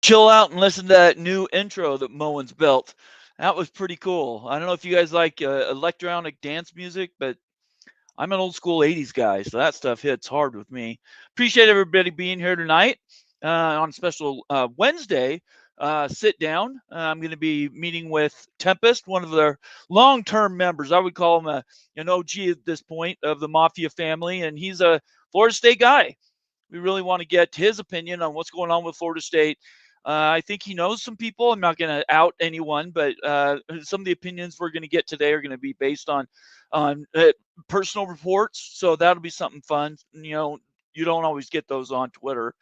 chill out and listen to that new intro that Moen's built. That was pretty cool. I don't know if you guys like electronic dance music, but I'm an old school 80s guy, so that stuff hits hard with me. Appreciate everybody being here tonight on a special Wednesday sit down. I'm going to be meeting with Tempest, one of their long term members. I would call him an OG at this point of the Mafia family, and he's a Florida State guy. We really want to get his opinion on what's going on with Florida State. I think he knows some people. I'm not going to out anyone, but some of the opinions we're going to get today are going to be based on personal reports. So that'll be something fun. You don't always get those on Twitter.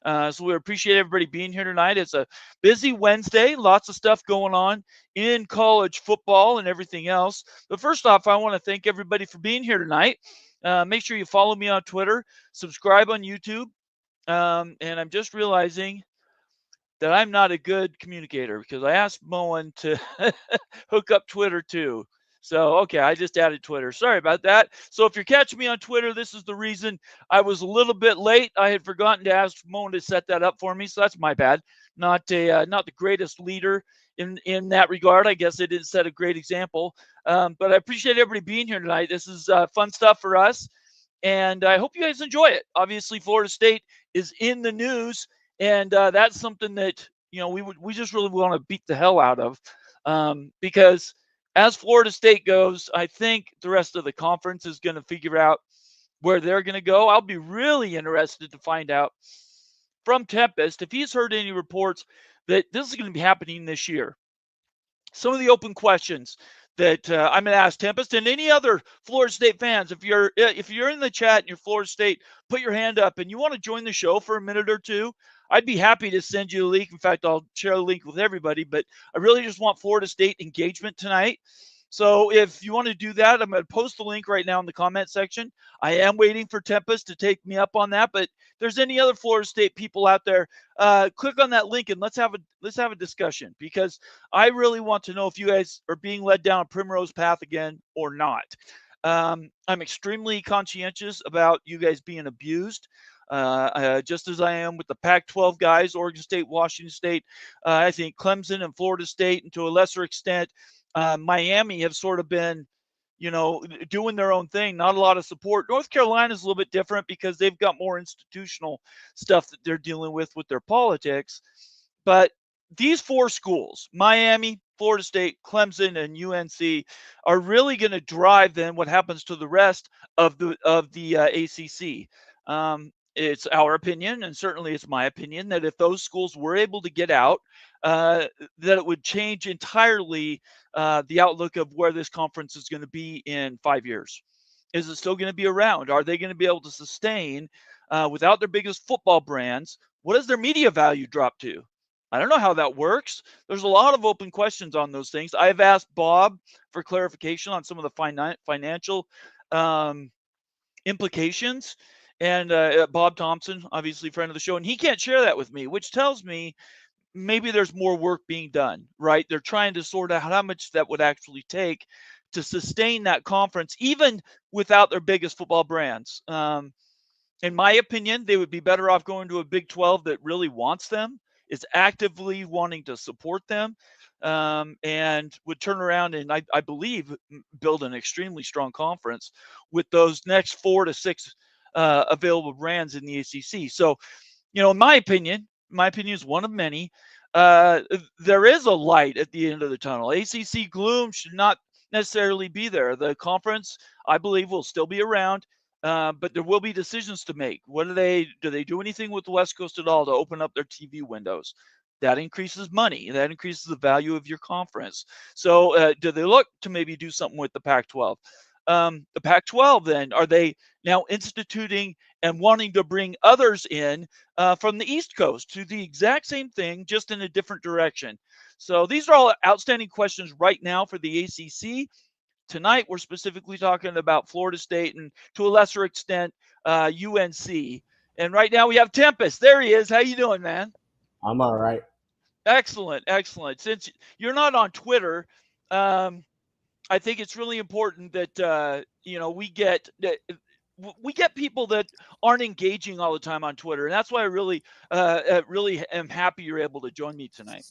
So we appreciate everybody being here tonight. It's a busy Wednesday, lots of stuff going on in college football and everything else. But first off, I want to thank everybody for being here tonight. Make sure you follow me on Twitter, subscribe on YouTube. And I'm just realizing that I'm not a good communicator because I asked Moen to hook up Twitter too. So, okay, I just added Twitter. Sorry about that. So, if you're catching me on Twitter, this is the reason I was a little bit late. I had forgotten to ask Moen to set that up for me, so that's my bad. Not the greatest leader in that regard. I guess I didn't set a great example. But I appreciate everybody being here tonight. This is fun stuff for us, and I hope you guys enjoy it. Obviously, Florida State is in the news, and that's something that we just really want to beat the hell out of, because as Florida State goes, I think the rest of the conference is going to figure out where they're going to go. I'll be really interested to find out from Tempest if he's heard any reports that this is going to be happening this year. Some of the open questions that I'm going to ask Tempest and any other Florida State fans. If you're in the chat and you're Florida State, put your hand up and you want to join the show for a minute or two. I'd be happy to send you a link. In fact, I'll share a link with everybody, but I really just want Florida State engagement tonight. So if you want to do that, I'm going to post the link right now in the comment section. I am waiting for Tempest to take me up on that, but if there's any other Florida State people out there, click on that link and let's have a discussion, because I really want to know if you guys are being led down a primrose path again or not. I'm extremely conscientious about you guys being abused. Just as I am with the Pac-12 guys, Oregon State, Washington State, I think Clemson and Florida State, and to a lesser extent, Miami have sort of been, doing their own thing. Not a lot of support. North Carolina is a little bit different because they've got more institutional stuff that they're dealing with their politics. But these four schools, Miami, Florida State, Clemson, and UNC, are really going to drive then what happens to the rest of the ACC. It's our opinion, and certainly it's my opinion, that if those schools were able to get out, that it would change entirely the outlook of where this conference is going to be in 5 years. Is it still going to be around? Are they going to be able to sustain without their biggest football brands? What does their media value drop to? I don't know how that works. There's a lot of open questions on those things. I've asked Bob for clarification on some of the financial implications. And Bob Thompson, obviously friend of the show, and he can't share that with me, which tells me maybe there's more work being done, right? They're trying to sort out how much that would actually take to sustain that conference, even without their biggest football brands. In my opinion, they would be better off going to a Big 12 that really wants them, is actively wanting to support them, and would turn around and I believe build an extremely strong conference with those next 4 to 6 available brands in the ACC. So, in my opinion is one of many. There is a light at the end of the tunnel. ACC gloom should not necessarily be there. The conference, I believe, will still be around, but there will be decisions to make. Do they do anything with the West Coast at all to open up their TV windows? That increases money. That increases the value of your conference. So do they look to maybe do something with the Pac-12? The Pac-12, then, are they now instituting and wanting to bring others in from the East Coast to the exact same thing, just in a different direction? So these are all outstanding questions right now for the ACC. Tonight, we're specifically talking about Florida State and, to a lesser extent, UNC. And right now we have Tempest. There he is. How you doing, man? I'm all right. Excellent, excellent. Since you're not on Twitter, I think it's really important that we get we get people that aren't engaging all the time on Twitter, and that's why I really really am happy you're able to join me tonight.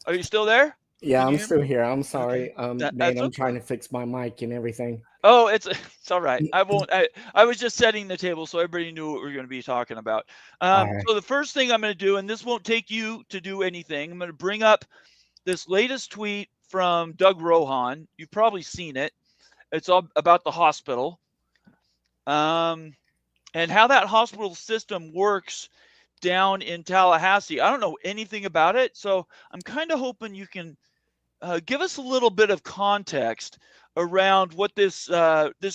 Are you still there? Yeah, Can you I'm hear me? still here. I'm Okay, sorry. Nate, that's I'm trying okay. to fix my mic and everything. Oh, it's it's all right. I won't. I was just setting the table so everybody knew what we are going to be talking about. All right. So the first thing I'm going to do, and this won't take you to do anything, I'm going to bring up this latest tweet from Doug Rohan. You've probably seen it. It's all about the hospital, and how that hospital system works down in Tallahassee. I don't know anything about it, so I'm kind of hoping you can give us a little bit of context around what this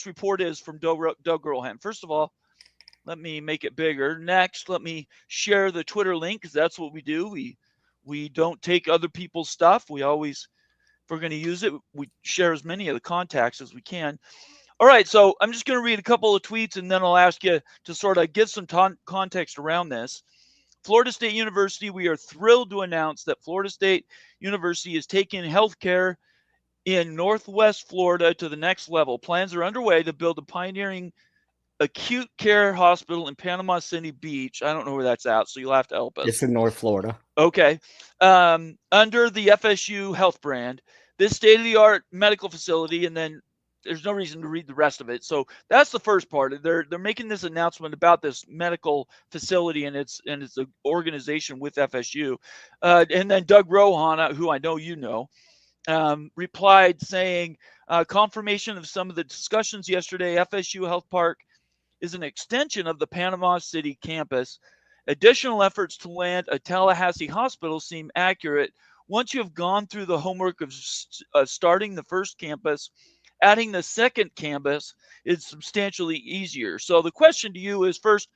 report is from Doug Rohan. First of all, let me make it bigger. Next, let me share the Twitter link because that's what we do. We don't take other people's stuff. We always, if we're going to use it, we share as many of the contacts as we can. All right, so I'm just going to read a couple of tweets and then I'll ask you to sort of give some context around this. Florida State University, we are thrilled to announce that Florida State University is taking healthcare in Northwest Florida to the next level. Plans are underway to build a pioneering acute care hospital in Panama City Beach. I don't know where that's at, so you'll have to help us. It's in North Florida. Okay. Under the FSU health brand, this state of the art medical facility, and then there's no reason to read the rest of it. So that's the first part. They're making this announcement about this medical facility and it's an organization with FSU. And then Doug Rohan, who I know you know, replied saying, confirmation of some of the discussions yesterday. FSU Health Park is an extension of the Panama City campus. Additional efforts to land a Tallahassee hospital seem accurate. Once you have gone through the homework of starting the first campus, adding the second campus is substantially easier. So the question to you is, first,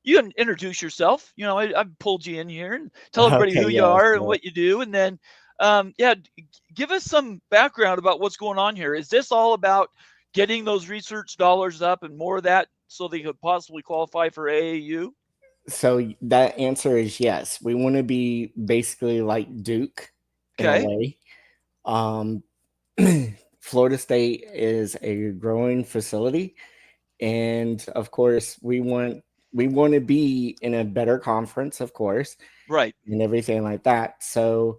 you can introduce yourself. You know, I've pulled you in here and tell everybody Okay, who you yeah. are and So, what you do. And then, yeah, give us some background about what's going on here. Is this all about getting those research dollars up and more of that so they could possibly qualify for AAU? so that answer is yes. We want to be basically like Duke in a Okay. way. Um, Florida State is a growing facility, and of course, we want to be in a better conference, of course, Right. and everything like that. So,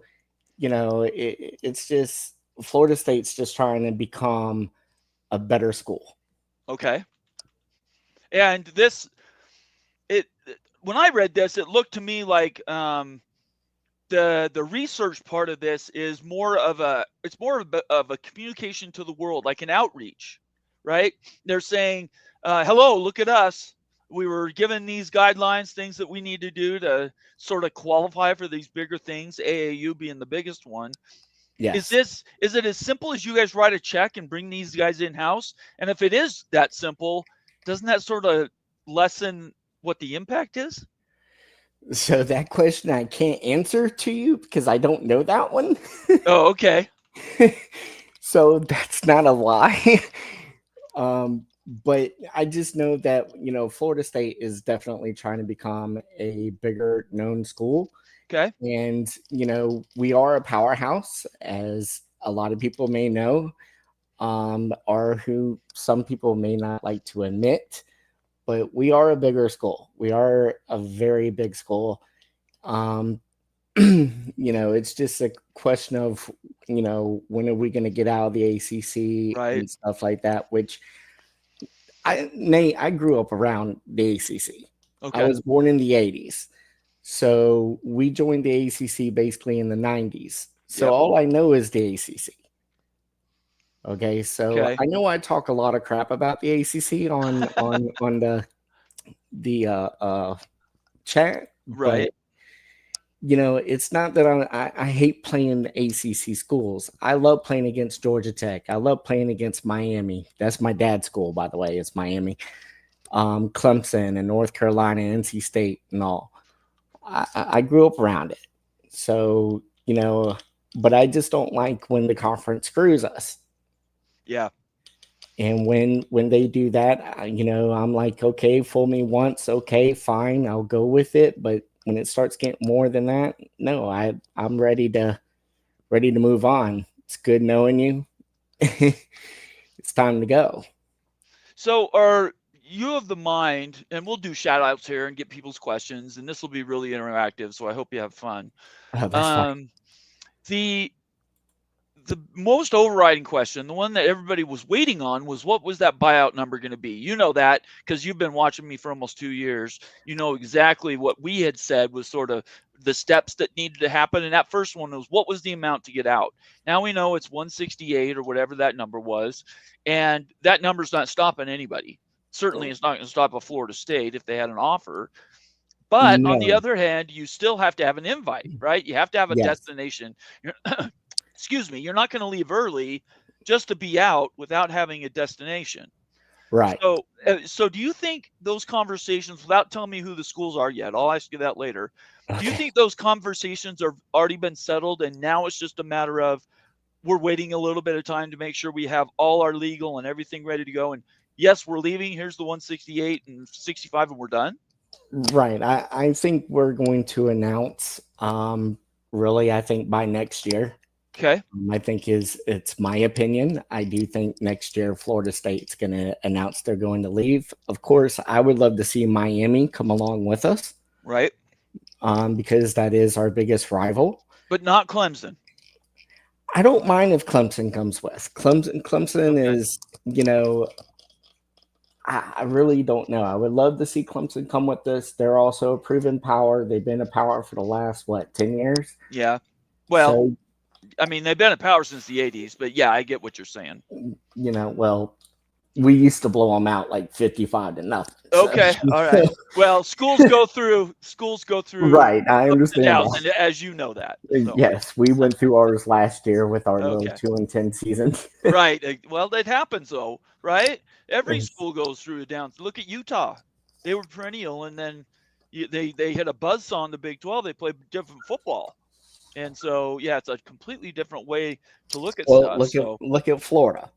it's just Florida State's just trying to become a better school. Okay. And this, it, when I read this, it looked to me like the research part of this is more of a it's more of a communication to the world, like an outreach, right? They're saying, hello, look at us, we were given these guidelines, things that we need to do to sort of qualify for these bigger things, AAU being the biggest one. Yes. Is it as simple as you guys write a check and bring these guys in house? And if it is that simple, doesn't that sort of lessen what the impact is? So that question I can't answer to you because I don't know that one. Oh, okay. So that's not a lie. But I just know that Florida State is definitely trying to become a bigger known school, Okay. and we are a powerhouse, as a lot of people may know, or who some people may not like to admit. But we are a bigger school. We are a very big school. Um, it's just a question of, when are we going to get out of the ACC Right. and stuff like that, which Nate, I grew up around the ACC. I Okay. was born in the 80s. So we joined the ACC basically in the 90s. So Yep. all I know is the ACC. Okay, so Okay. I know I talk a lot of crap about the ACC on the chat, but Right. it's not that I hate playing the ACC schools. I love playing against Georgia Tech. I love playing against Miami. That's my dad's school, by the way. It's Miami, Clemson, and North Carolina, NC State, and all. I grew up around it, so but I just don't like when the conference screws us. Yeah. And when they do that, I'm like, okay, fool me once, okay, fine, I'll go with it. But when it starts getting more than that, no, I'm ready to move on. It's good knowing you. It's time to go. So are you of the mind, and we'll do shout outs here and get people's questions, and this will be really interactive. So I hope you have fun. Oh, that's fine. Um, the the most overriding question, the one that everybody was waiting on, was what was that buyout number going to be? You know that because you've been watching me for almost 2 years. You know exactly what we had said was sort of the steps that needed to happen. And that first one was what was the amount to get out? Now we know it's 168 or whatever that number was. And that number's not stopping anybody. Certainly, it's not going to stop a Florida State if they had an offer. But on the No. other hand, you still have to have an invite, right? You have to have a Yes. destination. Excuse me, you're not going to leave early just to be out without having a destination. Right. So do you think those conversations, without telling me who the schools are yet, I'll ask you that later. Do you Okay. think those conversations are already been settled and now it's just a matter of we're waiting a little bit of time to make sure we have all our legal and everything ready to go? And yes, we're leaving. Here's the 168 and 65, and we're done. Right. I think we're going to announce really I think by next year. Okay. I think it's my opinion. I do think next year Florida State's going to announce they're going to leave. Of course, I would love to see Miami come along with us Right. because that is our biggest rival. But not Clemson. I don't mind if Clemson comes with. Clemson Okay. is, I really don't know. I would love to see Clemson come with this. They're also a proven power. They've been a power for the last, 10 years? Yeah. Well, So, I mean, they've been in power since the 80s, but yeah, I get what you're saying. well, we used to blow them out like 55 to nothing. So, Okay. All right. Well, schools go through right. I ups and understand downs, that. and as you know that. So, Yes, we went through ours last year with our little okay. 2-10 season. Right. Well, that happens though, right? Every school goes through a down. Look at Utah. They were perennial, and then they hit a buzzsaw in the Big 12. They played different football. And so, yeah, it's a completely different way to look at Well, stuff. So, look at Florida.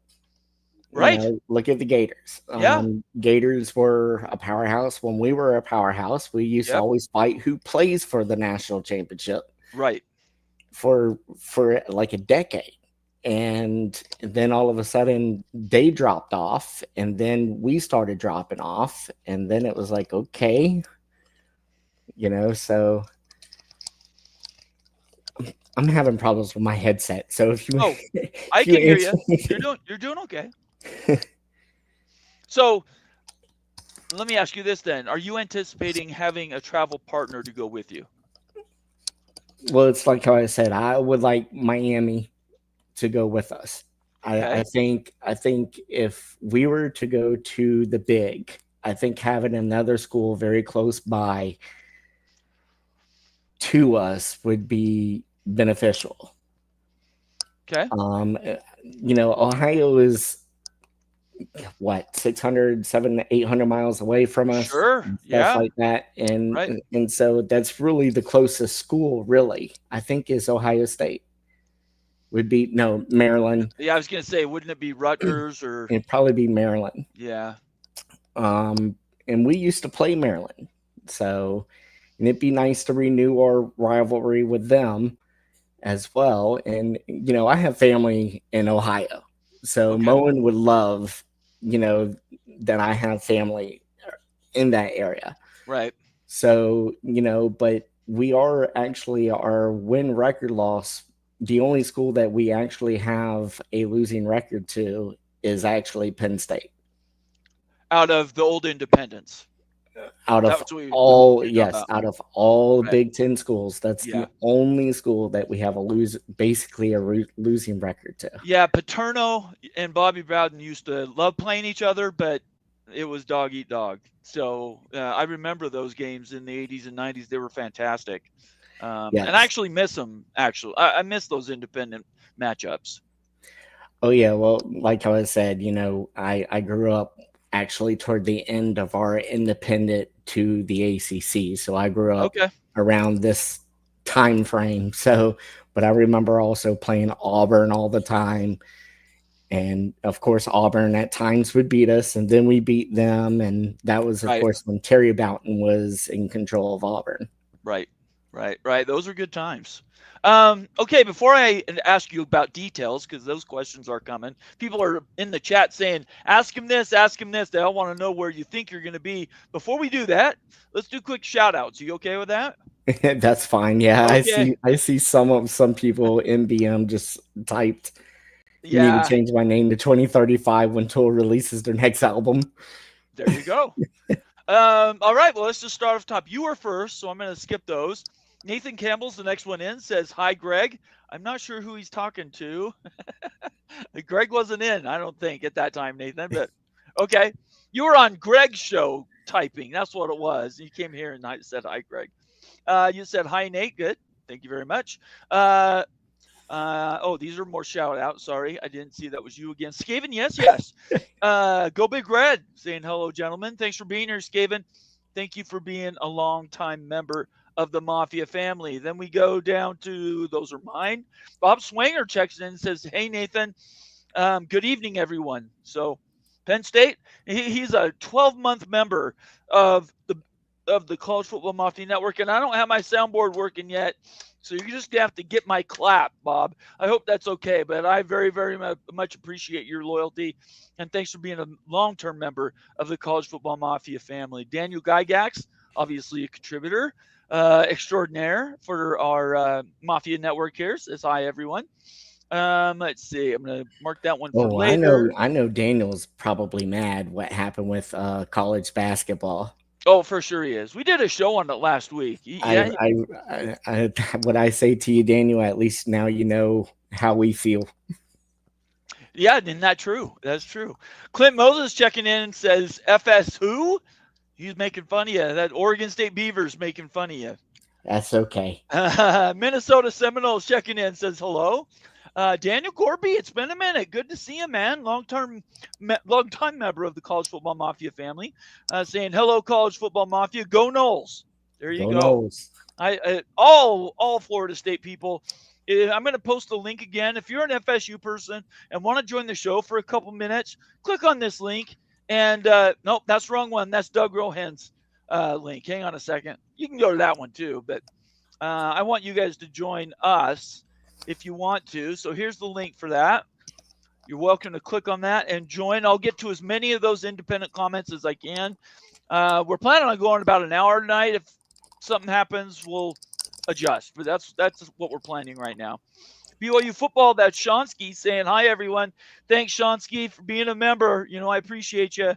right. Look at the Gators. Yeah. Gators were a powerhouse when we were a powerhouse. We used to Yep. always fight who plays for the national championship Right. for like a decade. And then all of a sudden they dropped off, and then we started dropping off, and then it was like, okay, so I'm having problems with my headset. So if you Oh, if I you can hear answer you. You're doing okay. So, let me ask you this then. Are you anticipating having a travel partner to go with you? well, it's like how I said, I would like Miami to go with us. Okay. I think if we were to go to the big, I think having another school very close by to us would be beneficial. Okay. Ohio is what 600, 700, 800 miles away from us, Sure. and stuff Yeah. like that, and Right. and so that's really the closest school. Really, I think is Ohio State. Would be no Maryland. Yeah, I was gonna say, wouldn't it be Rutgers or It'd probably be Maryland. yeah. Um, and we used to play Maryland, so and it'd be nice to renew our rivalry with them as well. And I have family in Ohio, so Okay. Moen would love, that I have family in that area. Right. So but we are actually our win record loss. The only school that we actually have a losing record to is actually Penn State. Out of the old independents. Out of That's what all, you're talking yes, about. out of all Right. Big Ten schools, that's the Yeah. only school that we have basically a losing record to. Yeah, Paterno and Bobby Bowden used to love playing each other, but it was dog eat dog. So I remember those games in the 80s and 90s. They were fantastic. And I Yes. actually miss them. Actually, I miss those independent matchups. Oh yeah. Well, like I said, I grew up actually toward the end of our independent to the ACC, so I grew up Okay. around this time frame. So, but I remember also playing Auburn all the time. And of course, Auburn at times would beat us, and then we beat them. And that was, of Right. course, when Terry Boughton was in control of Auburn. Right. Right, right. Those are good times. Okay, before I ask you about details, because those questions are coming, people are in the chat saying, ask him this, ask him this. They all want to know where you think you're going to be. Before we do that, let's do quick shout outs. You okay with that? That's fine. Yeah, Okay. I see some people in BM just typed need to Yeah, change my name to 2035 when Tool releases their next album. there you go. All right, well, let's just start off top. You were first, so I'm going to skip those. Nathan Campbell's the next one in, says, hi, Greg. I'm not sure who he's talking to. Greg wasn't in, I don't think, at that time, Nathan, but okay. You were on Greg's show typing. That's what it was. You came here and I said, hi, Greg. You said, hi, Nate. Good. Thank you very much. Oh, these are more shout outs. Sorry, I didn't see that was you again. Skaven, yes, yes. Go Big Red saying hello, gentlemen. Thanks for being here, Skaven. Thank you for being a long-time member of the Mafia family. Then we go down to those are mine. Bob Swanger checks in and says, hey, Nathan. Good evening, everyone. So, Penn State, he's a 12-month member of the College Football Mafia Network, and I don't have my soundboard working yet, so you just have to get my clap, Bob. I hope that's okay, but I very, very much appreciate your loyalty, and thanks for being a long-term member of the College Football Mafia family. Daniel Gygax, obviously a contributor extraordinaire for our Mafia Network here, says hi, everyone. Let's see. I'm gonna mark that one for Oh, later. I know Daniel's probably mad what happened with college basketball. Oh, for sure he is. We did a show on it last week. I, Yeah, I, what I say to you, Daniel, at least now you know how we feel. yeah, isn't that true? That's true. Clint Moses checking in and says, "FS who?" He's making fun of you. That Oregon State Beavers making fun of you. That's okay. Minnesota Seminoles checking in says hello. Daniel Corby, it's been a minute. Good to see you, man. Long time member of the College Football Mafia family. Saying hello, College Football Mafia. Go Noles. There you Go go. Knowles. All Florida State people. I'm going to post the link again. If you're an FSU person and want to join the show for a couple minutes, click on this link. And nope, that's the wrong one. That's Doug Rohan's link. Hang on a second. You can go to that one too, but I want you guys to join us if you want to. So here's the link for that. You're welcome to click on that and join. I'll get to as many of those independent comments as I can. We're planning on going about an hour tonight. If something happens, we'll adjust. But that's what we're planning right now. BYU football, that's Shonsky saying hi, everyone. Thanks, Shonsky, for being a member. You know, I appreciate you.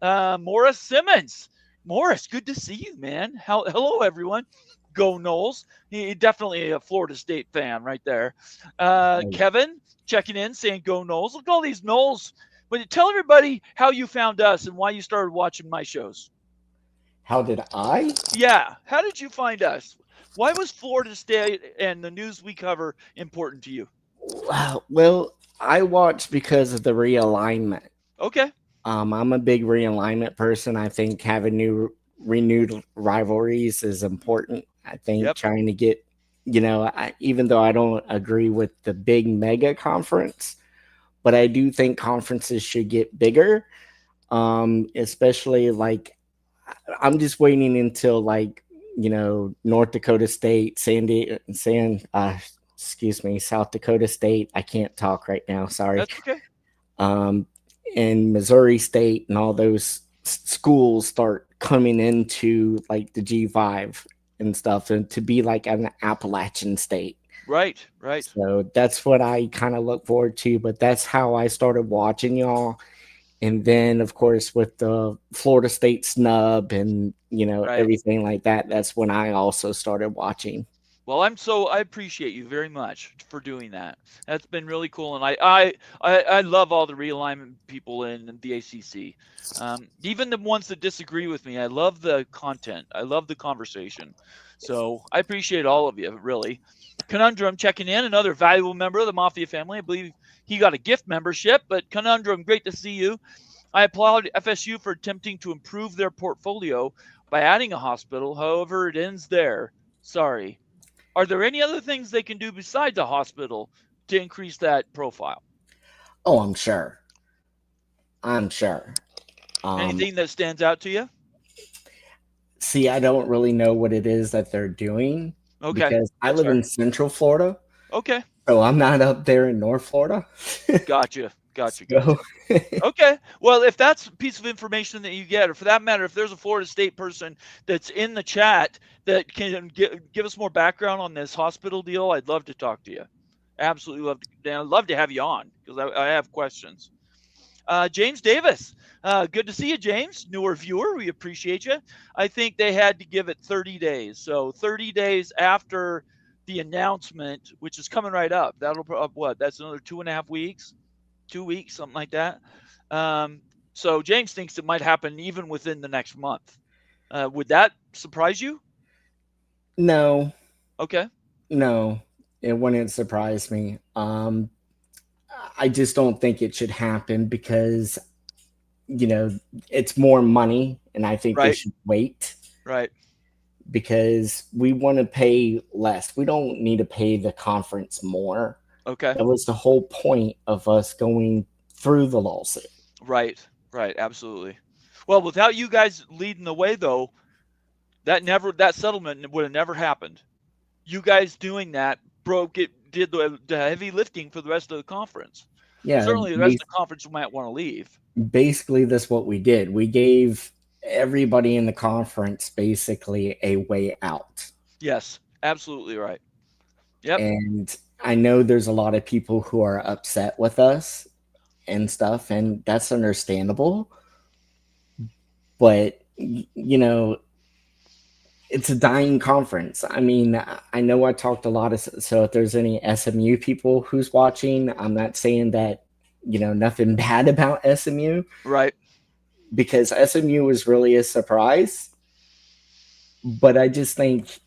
Morris Simmons. Morris, good to see you, man. Hello, everyone. Go Noles. He definitely a Florida State fan right there. Kevin checking in saying go Noles. Look at all these Noles. But tell everybody how you found us and why you started watching my shows. How did I? Yeah. How did you find us? Why was Florida State and the news we cover important to you? Well, I watched because of the realignment. Okay. I'm a big realignment person. I think having renewed rivalries is important. I think Yep. trying to get, even though I don't agree with the big mega conference, but I do think conferences should get bigger. Especially like I'm just waiting until like North Dakota State, South Dakota State. I can't talk right now. Sorry. That's okay. And Missouri State and all those schools start coming into like the G5 and stuff, and to be like an Appalachian state. Right, right. So that's what I kind of look forward to. But that's how I started watching y'all. And then, of course, with the Florida State snub and Right. everything like that, that's when I also started watching. Well, I appreciate you very much for doing that. That's been really cool, and I love all the realignment people in the ACC, even the ones that disagree with me. I love the content. I love the conversation. So I appreciate all of you, really. Conundrum checking in, another valuable member of the Mafia family. I believe he got a gift membership, but Conundrum, great to see you. I applaud FSU for attempting to improve their portfolio by adding a hospital. However, it ends there. Sorry. Are there any other things they can do besides a hospital to increase that profile? Oh, I'm sure. I'm sure. Anything that stands out to you? See, I don't really know what it is that they're doing. Okay, because I that's live fair. in Central Florida, Okay, so I'm not up there in North Florida. gotcha, gotcha, So gotcha. Okay. Well, if that's a piece of information that you get, or for that matter, if there's a Florida State person that's in the chat that can give us more background on this hospital deal, I'd love to talk to you. Absolutely love to. Dan, I'd love to have you on because I have questions. James Davis, good to see you, James. Newer viewer, we appreciate you. I think they had to give it 30 days. So 30 days after the announcement, which is coming right up. That'll what? That's another 2.5 weeks, 2 weeks, something like that. Um, so James thinks it might happen even within the next month. Would that surprise you? no, Okay. no, it wouldn't surprise me. I just don't think it should happen because it's more money, and I think they Right. should wait Right. because we want to pay less. We don't need to pay the conference more. Okay. That was the whole point of us going through the lawsuit. Right. Right. Absolutely. Well, without you guys leading the way, though, that settlement would have never happened. You guys doing that broke it, did the heavy lifting for the rest of the conference. Yeah, Certainly, the rest of the conference might want to leave. basically, that's what we did. We gave everybody in the conference basically a way out. Yes. Absolutely right. Yep. And I know there's a lot of people who are upset with us and stuff, and that's understandable. But, it's a dying conference. I mean, I know I talked a lot of, so if there's any SMU people who's watching, I'm not saying that, nothing bad about SMU Right. because SMU was really a surprise. But I just think,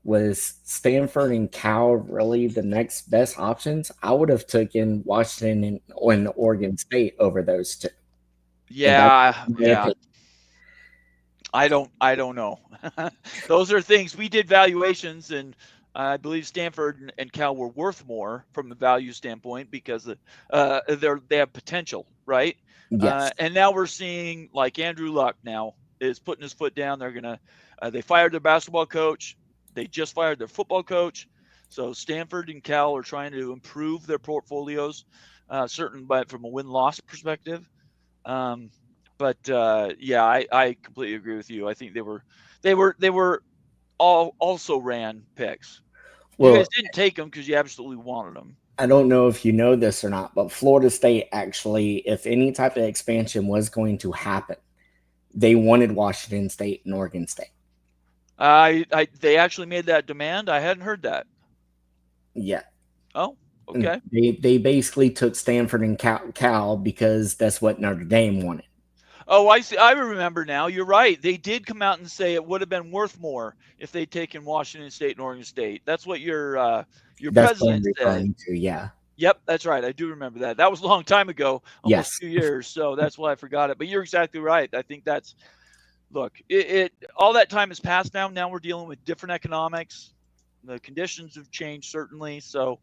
was Stanford and Cal really the next best options? I would have taken Washington and Oregon State over those two. And that's Yeah. my Yeah. opinion. I don't know. Those are things we did valuations, and I believe Stanford and Cal were worth more from a value standpoint because they have potential, right? Yes. And now we're seeing like Andrew Luck now is putting his foot down. They're gonna they fired their basketball coach. They just fired their football coach. So Stanford and Cal are trying to improve their portfolios, certain, but from a win loss perspective. Um, but yeah, I completely agree with you. I think they were all also ran picks. You guys Well, didn't take them because you absolutely wanted them. I don't know if you know this or not, but Florida State actually, if any type of expansion was going to happen, they wanted Washington State and Oregon State. They actually made that demand. I hadn't heard that. Yeah. Oh, okay. They basically took Stanford and Cal because that's what Notre Dame wanted. Oh, I see. I remember now. You're right. They did come out and say it would have been worth more if they'd taken Washington State and Oregon State. That's what your That's what I'm president said. referring to. Yeah. Yep, that's right. I do remember that. That was a long time ago, almost Yes. 2 years. So that's why I forgot it. But you're exactly right. I think that's look. It all that time has passed now. Now we're dealing with different economics. The conditions have changed certainly. So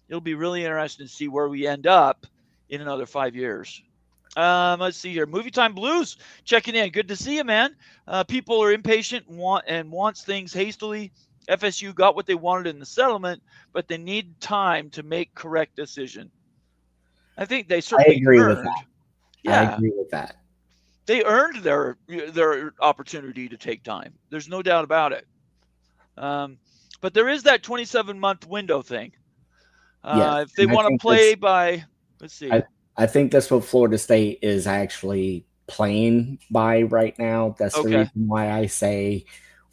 it'll be really interesting to see where we end up in another 5 years. Let's see here. Movie Time Blues checking in. Good to see you, man. People are impatient and wants things hastily. FSU got what they wanted in the settlement, but they need time to make correct decision. I think they I certainly agree with earned. that. I Yeah, agree with that. they earned their opportunity to take time. There's no doubt about it. Um, but there is that 27-month window thing. Yes. If they And want to play by, let's see. I think that's what Florida State is actually playing by right now. That's the Okay, reason why I say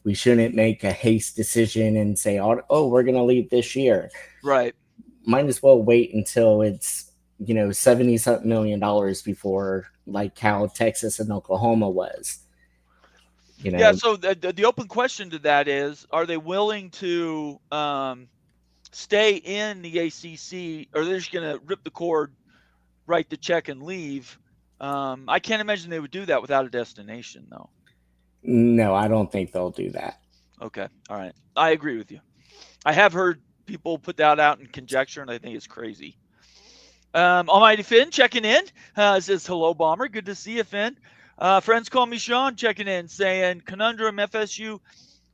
we shouldn't make a haste decision and say, oh, we're going to leave this year. right. Might as well wait until it's, 70 something $1 million before like Cal, Texas, and Oklahoma was. Yeah, so the open question to that is, are they willing to stay in the ACC, or they're just going to rip the cord, write the check, and leave? I can't imagine they would do that without a destination, though. No, I don't think they'll do that. Okay, all right. I agree with you. I have heard people put that out in conjecture, and I think it's crazy. Almighty Finn checking in. Says, hello, Bomber. Good to see you, Finn. Friends call me Sean checking in, saying, conundrum FSU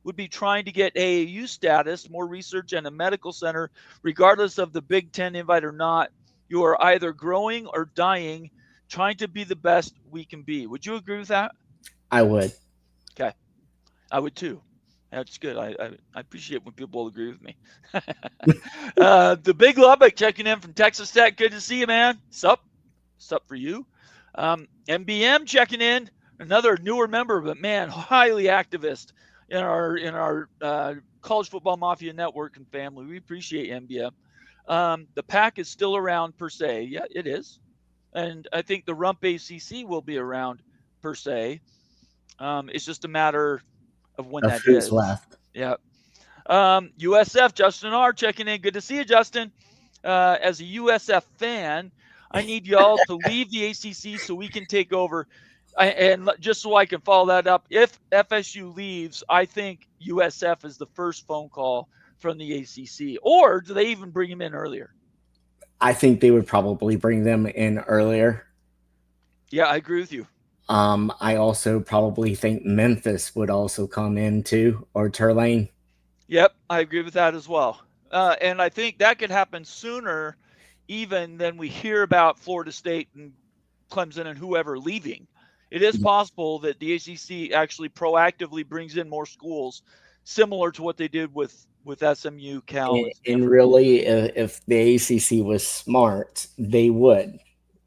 would be trying to get AAU status, more research, and a medical center, regardless of the Big Ten invite or not. You are either growing or dying, trying to be the best we can be. Would you agree with that? I would. Okay, I would too. That's good. I appreciate when people agree with me. The Big Lubbock checking in from Texas Tech. Good to see you, man. Sup? Sup for you. MBM checking in. Another newer member, but man, highly activist in our college football mafia network and family. We appreciate MBM. The pack is still around per se. Yeah, it is. And I think the Rump ACC will be around per se. It's just a matter of when Of that who's is. left. Yeah. USF, Justin R. checking in. Good to see you, Justin. As a USF fan, I need y'all to leave the ACC so we can take over. And just so I can follow that up, if FSU leaves, I think USF is the first phone call from the ACC. Or do they even bring him in earlier? I think they would probably bring them in earlier. Yeah, I agree with you. I also probably think Memphis would also come in too, or Tulane. Yep, I agree with that as well. And I think that could happen sooner even than we hear about Florida State and Clemson and whoever leaving. It is possible that the ACC actually proactively brings in more schools, similar to what they did with SMU, Cal, and And Stanford. really, if the ACC was smart, they would.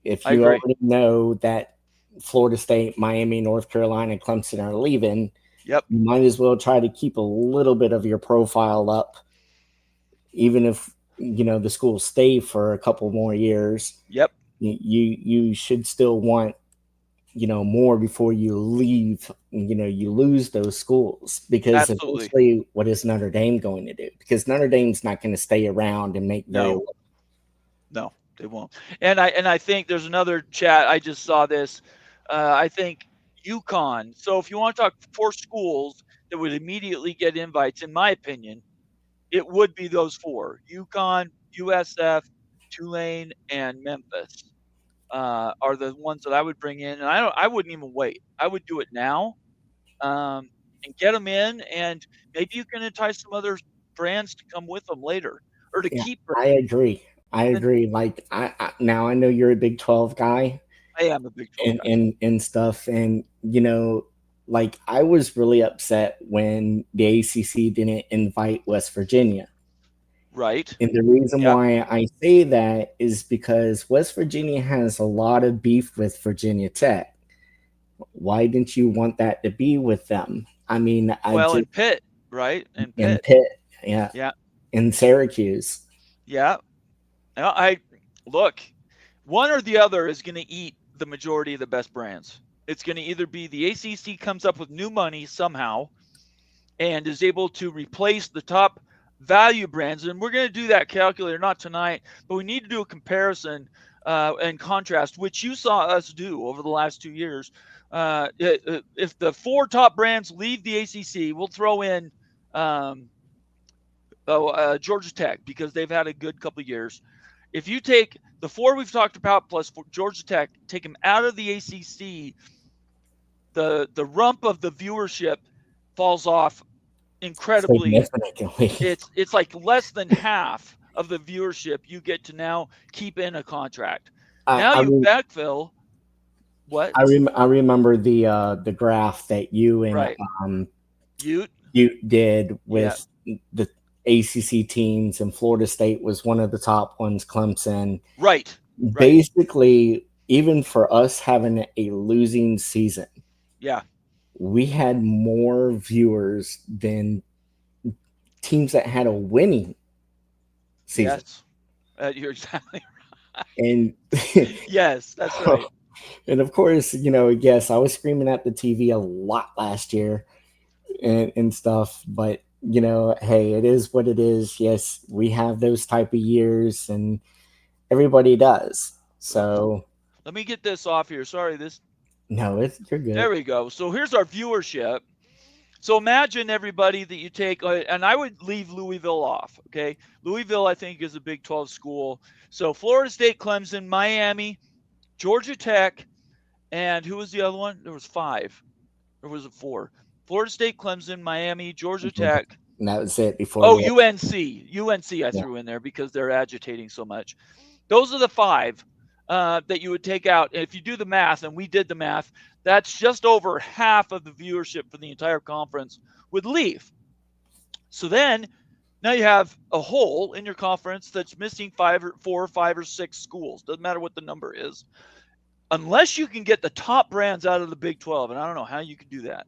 If I you agree. already know that Florida State, Miami, North Carolina, Clemson are leaving, Yep. you might as well try to keep a little bit of your profile up, even if the schools stay for a couple more years. Yep. You should still want more before you leave. You lose those schools, because Absolutely. eventually, what is Notre Dame going to do? Because Notre Dame's not going to stay around and make very No. well. No, they won't. And I think there's another chat. I just saw this. I think UConn. So if you want to talk four schools that would immediately get invites, in my opinion, it would be those four: UConn, USF, Tulane, and Memphis. Are the ones that I would bring in, and I wouldn't even wait. I would do it now, um, and get them in, and maybe you can entice some other brands to come with them later, or to Yeah, keep I brands. agree. I And agree. Like now I know you're a Big 12 guy I am a Big 12 guy. and stuff, and like I was really upset when the ACC didn't invite West Virginia. Right. And the reason Yep. why I say that is because West Virginia has a lot of beef with Virginia Tech. Why didn't you want that to be with them? I mean, I Well, just in Pitt, right? In in Pitt. Pitt, yeah, Yeah. in Syracuse. Yeah. I look, one or the other is going to eat the majority of the best brands. It's going to either be the ACC comes up with new money somehow and is able to replace the top value brands. And we're going to do that calculator, not tonight, but we need to do a comparison and contrast, which you saw us do over the last 2 years. If the four top brands leave the ACC, we'll throw in um, Georgia Tech because they've had a good couple of years. If you take the four we've talked about plus Georgia Tech, take them out of the ACC, the rump of the viewership falls off incredibly. Significantly. It's like less than half of the viewership you get to now keep in a contract. I Now I, you re- backfill what? I remember the graph that you and Right. Ute. you did Yeah. with the ACC teams, and Florida State was one of the top ones. Clemson, Right. Right. basically, even for us having a losing season, Yeah. we had more viewers than teams that had a winning season. Yes. You're exactly right. And Yes, that's right. and of course, yes, I was screaming at the TV a lot last year and stuff, but hey, it is what it is. Yes, we have those type of years, and everybody does. Oops. So Let me get this off here. Sorry, this. no, you're There good. we go. So here's our viewership. So imagine everybody that you take, and I would leave Louisville off. Okay, Louisville, I think, is a Big 12 school. So Florida State, Clemson, Miami, Georgia Tech, and who was the other one? There was five, or was it four? Florida State, Clemson, Miami, Georgia Tech. And that was it before Oh, the UNC I yeah. threw in there because they're agitating so much. Those are the five that you would take out. And if you do the math, and we did the math, that's just over half of the viewership for the entire conference would leave. So then now you have a hole in your conference that's missing four, five, or six schools. Doesn't matter what the number is, unless you can get the top brands out of the Big 12. And I don't know how you can do that.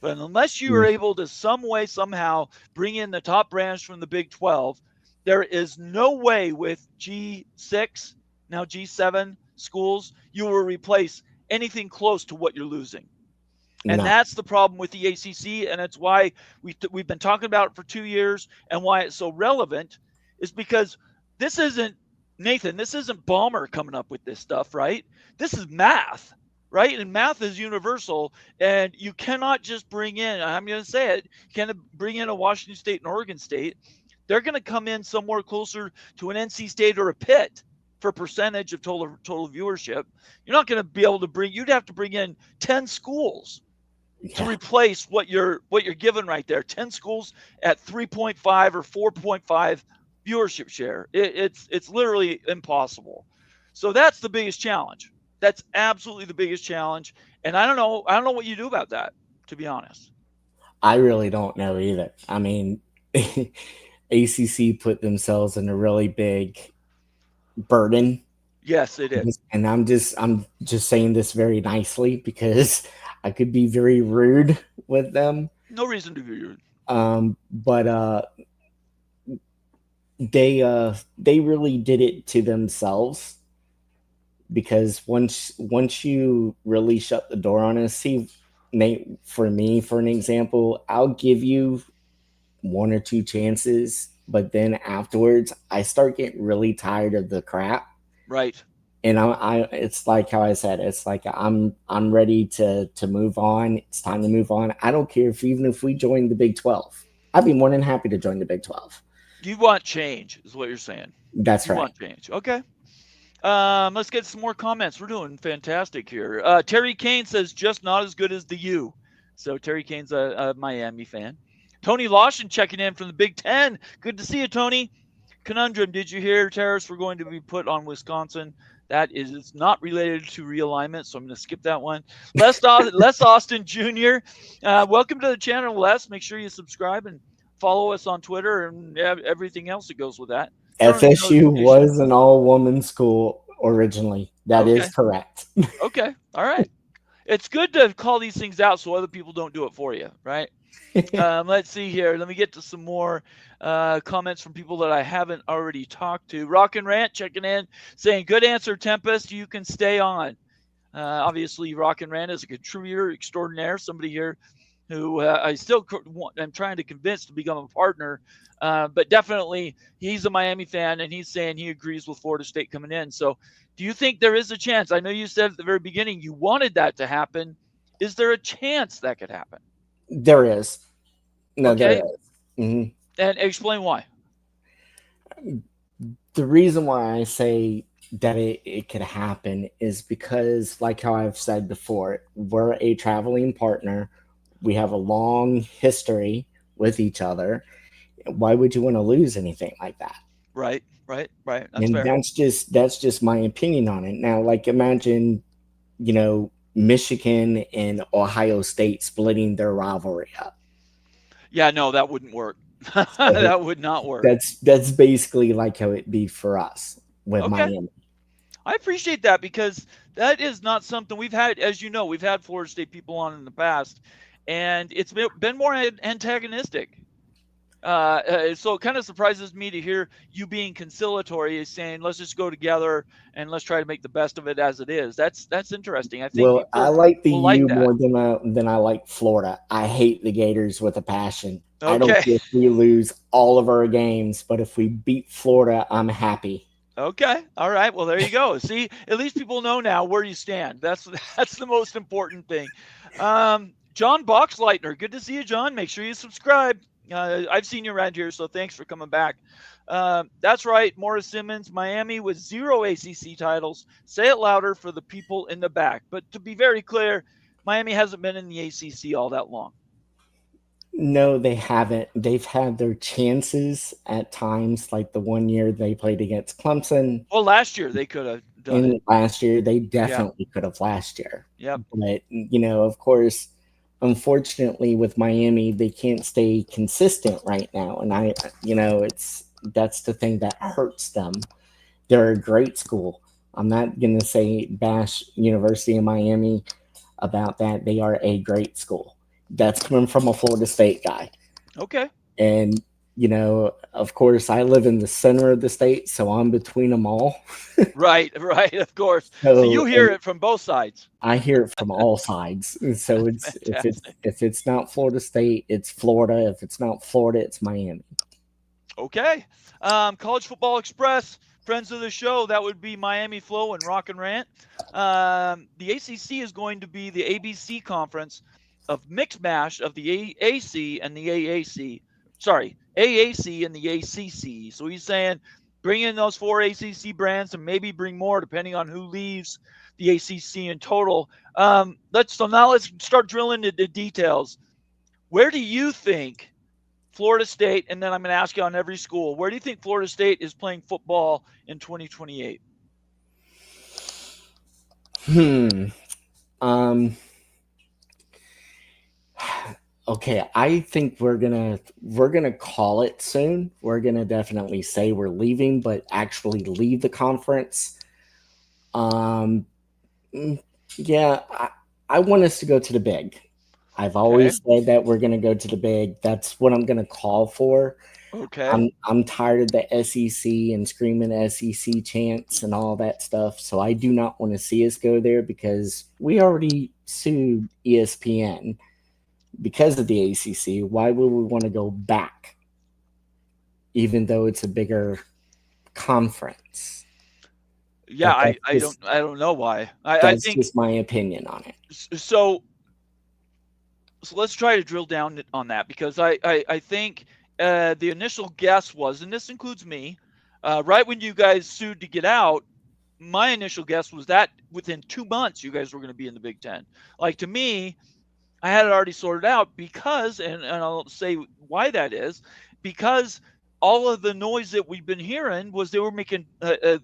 But unless you are Mm, able to some way, somehow bring in the top brands from the Big 12, there is no way with G6, now G7 schools, you will replace anything close to what you're losing. And no. that's the problem with the ACC, and it's why we've been talking about it for 2 years, and why it's so relevant is because this isn't Nathan. This isn't Balmer coming up with this stuff, right? This is math, right? And math is universal, and you cannot just bring in. I'm going to say it. You can't bring in a Washington State and Oregon State. They're going to come in somewhere closer to an NC State or a Pitt for percentage of total viewership. You're not going to be able to bring. You'd have to bring in 10 schools to Yeah. replace what you're given right there. 10 schools at 3.5 or 4.5 viewership share. It's literally impossible. So that's the biggest challenge. That's absolutely the biggest challenge. And I don't know what you do about that, to be honest. I really don't know either. I mean, ACC put themselves in a really big burden. Yes, they did. And I'm just saying this very nicely because I could be very rude with them. No reason to be rude. But they really did it to themselves because once you really shut the door on us, see, Nate, for me, for an example, I'll give you one or two chances, but then afterwards I start getting really tired of the crap. Right. And it's like how I said, it's like I'm ready to move on. It's time to move on. I don't care if even if we join the Big 12. I'd be more than happy to join the Big 12. You want change, is what you're saying. That's You right. want change. Okay. Let's get some more comments. We're doing fantastic here. Terry Kane says just not as good as the U. So Terry Kane's a Miami fan. Tony Lawson checking in from the Big Ten. Good to see you, Tony. Conundrum, did you hear tariffs were going to be put on Wisconsin? That is it's not related to realignment, so I'm going to skip that one. Les Austin Jr., welcome to the channel, Les. Make sure you subscribe and follow us on Twitter and everything else that goes with that. Turn on your FSU notifications. was an all woman school originally. That is Okay. correct. Okay. All right. It's good to call these things out so other people don't do it for you, right? Let's see here. Let me get to some more comments from people that I haven't already talked to. Rock and Rant checking in, saying, good answer, Tempest. You can stay on. Obviously, Rock and Rant is a contributor extraordinaire, somebody here who I'm trying to convince to become a partner. But definitely, he's a Miami fan, and he's saying he agrees with Florida State coming in. So do you think there is a chance? I know you said at the very beginning you wanted that to happen. Is there a chance that could happen? There is. No, there Okay. is. Mhm. And explain why. The reason why I say that it could happen is because, like how I've said before, we're a traveling partner. We have a long history with each other. Why would you want to lose anything like that? Right, right, right. That's And fair. that's just my opinion on it. Now, like imagine, Michigan and Ohio State splitting their rivalry up. Yeah, no, that wouldn't work. So That would not work. that's basically like how it be for us with Okay. Miami. I appreciate that because that is not something we've had, as you know, we've had Florida State people on in the past, and it's been more antagonistic. So it kind of surprises me to hear you being conciliatory, saying let's just go together and let's try to make the best of it as it is. That's interesting. I think Well, I people like the will like U that. more than I like Florida. I hate the Gators with a passion. I don't Okay. care if we lose all of our games, but if we beat Florida, I'm happy. Okay. All right. Well, there you go. See, at least people know now where you stand. That's the most important thing. John Boxleitner, good to see you, John. Make sure you subscribe. I've seen you around here, so thanks for coming back. That's right, Morris Simmons, Miami with 0 ACC titles. Say it louder for the people in the back. But to be very clear, Miami hasn't been in the ACC all that long. No, they haven't. They've had their chances at times, like the one year they played against Clemson. Well, last year they could have done it. In last year, they Yeah. definitely could have last year. Yep. But, of course, unfortunately with Miami, they can't stay consistent right now. And that's the thing that hurts them. They're a great school. I'm not going to say bash University of Miami about that. They are a great school. That's coming from a Florida State guy. Okay. And, of course, I live in the center of the state, so I'm between them all. Right. Right. Of course. So So, you hear and it from both sides. I hear it from all sides. And so That's it's fantastic. if it's not Florida State, it's Florida. If it's not Florida, it's Miami. Okay. College Football Express, friends of the show, that would be Miami Flow and Rock and Rant. The ACC is going to be the ABC conference of mixed mash of the AC and the AAC. Sorry, AAC and the ACC. So he's saying bring in those 4 ACC brands and maybe bring more depending on who leaves the ACC in total. Let's start drilling into the details. Where do you think Florida State, and then I'm going to ask you on every school, where do you think Florida State is playing football in 2028? Um. Okay, I think we're gonna call it soon. We're gonna definitely say we're leaving, but actually leave the conference. Um. Yeah, I want us to go to the big. I've Okay. always said that we're going to go to the big. That's what I'm going to call for. Okay. I'm tired of the SEC and screaming SEC chants and all that stuff. So I do not want to see us go there because we already sued ESPN because of the ACC. Why would we want to go back, even though it's a bigger conference? Yeah, I, That's I don't just I don't know why. I that's think just my opinion on it. so. So let's try to drill down on that because I think the initial guess was, and this includes me, right when you guys sued to get out, my initial guess was that within 2 months you guys were going to be in the Big Ten. Like to me, I had it already sorted out because, and I'll say why that is, because all of the noise that we've been hearing was they were making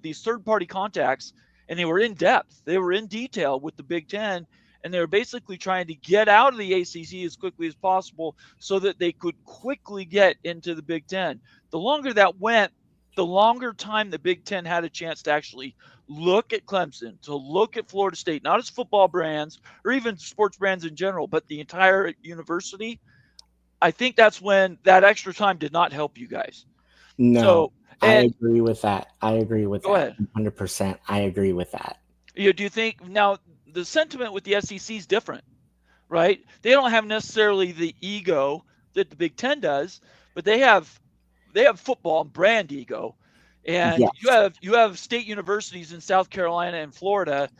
these third party contacts and they were in depth, they were in detail with the Big Ten, and they were basically trying to get out of the ACC as quickly as possible so that they could quickly get into the Big Ten. The longer that went, the longer time the Big Ten had a chance to actually look at Clemson, to look at Florida State, not as football brands or even sports brands in general, but the entire university. I think that's when that extra time did not help you guys. No, So, I and agree with that. I agree with go that. ahead. 100%. I agree with that. Do you think now the sentiment with the SEC is different, right? They don't have necessarily the ego that the Big Ten does, but they have football and brand ego. And you Yes. have you have state universities in South Carolina and Florida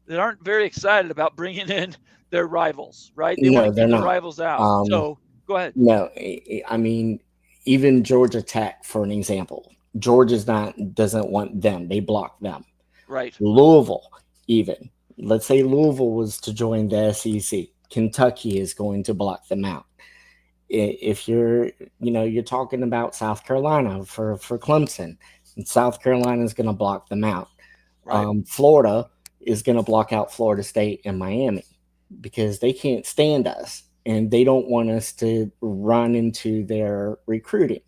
that aren't very excited about bringing in their rivals, right? They want to No, they're keep the not. rivals out. Um, So go ahead. no, I mean, even Georgia Tech, for an example, Georgia's not doesn't want them. They block them. Right. Louisville, even. Let's say Louisville was to join the SEC. Kentucky is going to block them out. If you're talking about South Carolina for Clemson, and South Carolina is going to block them out. Right. Florida is going to block out Florida State and Miami because they can't stand us and they don't want us to run into their recruiting,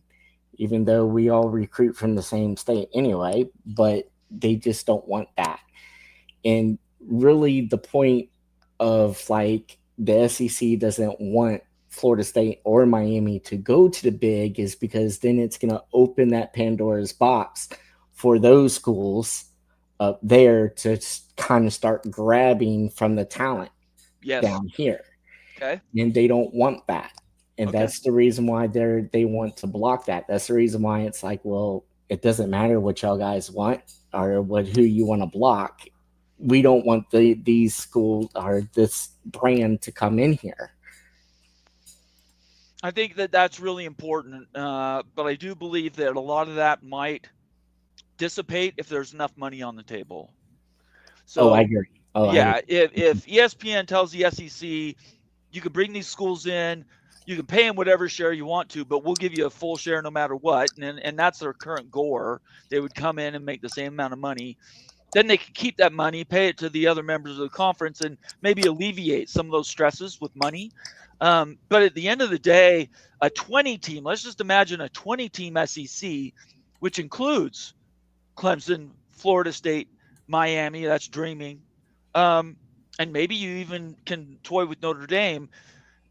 even though we all recruit from the same state anyway, but they just don't want that. And really, the point of like the SEC doesn't want Florida State or Miami to go to the big is because then it's going to open that Pandora's box for those schools up there to kind of start grabbing from the talent Yes. down here. Okay. And they don't want that. And Okay. that's the reason why they want to block that. That's the reason why it's like, well, it doesn't matter what y'all guys want or who you want to block. We don't want these schools or this brand to come in here. I think that that's really important, but I do believe that a lot of that might dissipate if there's enough money on the table. Oh, I So, agree. Oh, I agree. yeah, if ESPN tells the SEC you could bring these schools in, you can pay them whatever share you want to, but we'll give you a full share no matter what. And that's their current gore. They would come in and make the same amount of money. Then they could keep that money, pay it to the other members of the conference, and maybe alleviate some of those stresses with money. But at the end of the day, a 20 team, let's just imagine a 20 team SEC, which includes Clemson, Florida State, Miami. That's dreaming. And maybe you even can toy with Notre Dame.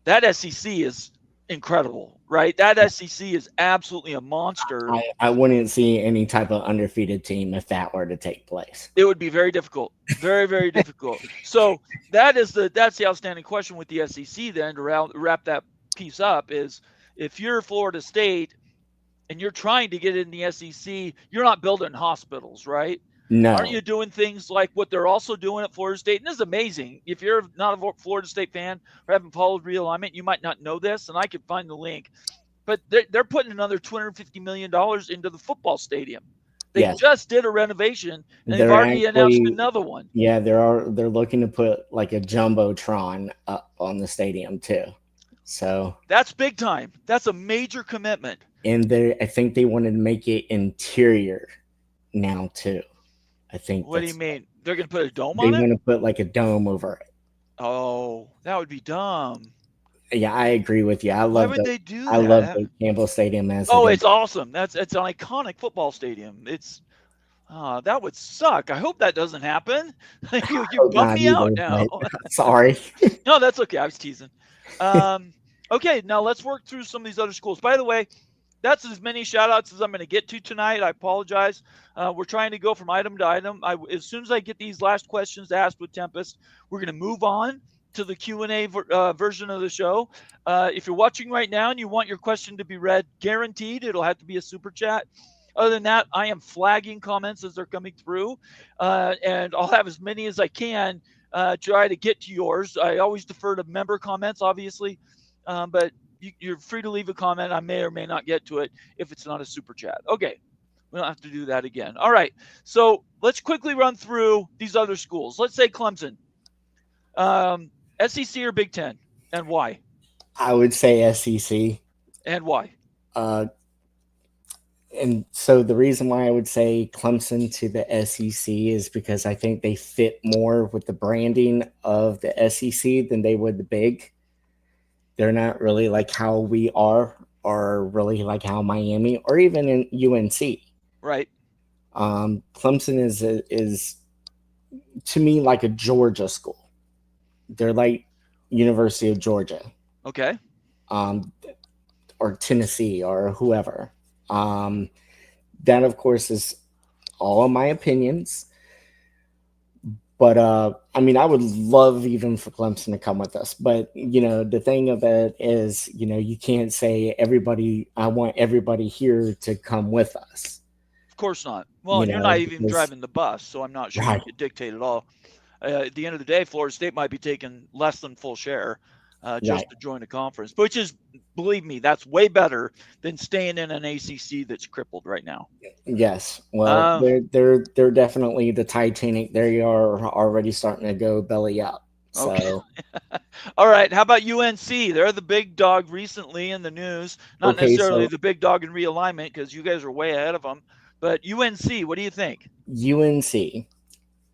That SEC is incredible, right? That SEC is absolutely a monster. I wouldn't see any type of undefeated team if that were to take place. It would be very difficult, very, very difficult. So that's the outstanding question with the SEC. Then to wrap that piece up is, if you're Florida State and you're trying to get in the SEC, you're not building hospitals, right? No. Aren't you doing things like what they're also doing at Florida State? And this is amazing. If you're not a Florida State fan or haven't followed Realignment, you might not know this, and I can find the link. But they're putting another $250 million into the football stadium. They just did a renovation, and they've already announced another one. Yeah, they're looking to put like a jumbotron up on the stadium too. So that's big time. That's a major commitment. And I think they wanted to make it interior now too. I think. What do you mean? They're going to put a dome on it? They're going to put like a dome over it. Oh, that would be dumb. Yeah, I agree with you. Why would they do that? I love the Campbell Stadium as. Oh, it's awesome. It's an iconic football stadium. It's that would suck. I hope that doesn't happen. you bummed me out now. Sorry. No, that's okay. I was teasing. Okay, now let's work through some of these other schools. By the way, that's as many shout-outs as I'm going to get to tonight. I apologize. We're trying to go from item to item. As soon as I get these last questions asked with Tempest, we're going to move on to the Q&A version of the show. If you're watching right now and you want your question to be read, guaranteed it'll have to be a super chat. Other than that, I am flagging comments as they're coming through, and I'll have as many as I can try to get to yours. I always defer to member comments, obviously, but you're free to leave a comment. I may or may not get to it if it's not a super chat. Okay, we don't have to do that again. All right, so let's quickly run through these other schools. Let's say Clemson. SEC or Big Ten, and why? I would say SEC. And why? And so the reason why I would say Clemson to the SEC is because I think they fit more with the branding of the SEC than they would the Big. They're not really like how we are, or really like how Miami or even in UNC. Right. Clemson is to me like a Georgia school. They're like University of Georgia. Okay. Or Tennessee or whoever. That of course is all of my opinions. But I mean, I would love even for Clemson to come with us. But the thing of it is, you can't say I want everybody here to come with us. Of course not. Well, you're not even driving the bus, so I'm not sure you could dictate it all. At the end of the day, Florida State might be taking less than full share just to join a conference, which is, believe me, that's way better than staying in an ACC that's crippled right now. Yes. Well, they're definitely the Titanic. They are already starting to go belly up. So. Okay. All right. How about UNC? They're the big dog recently in the news. Not necessarily the big dog in realignment, because you guys are way ahead of them. But UNC, what do you think? UNC.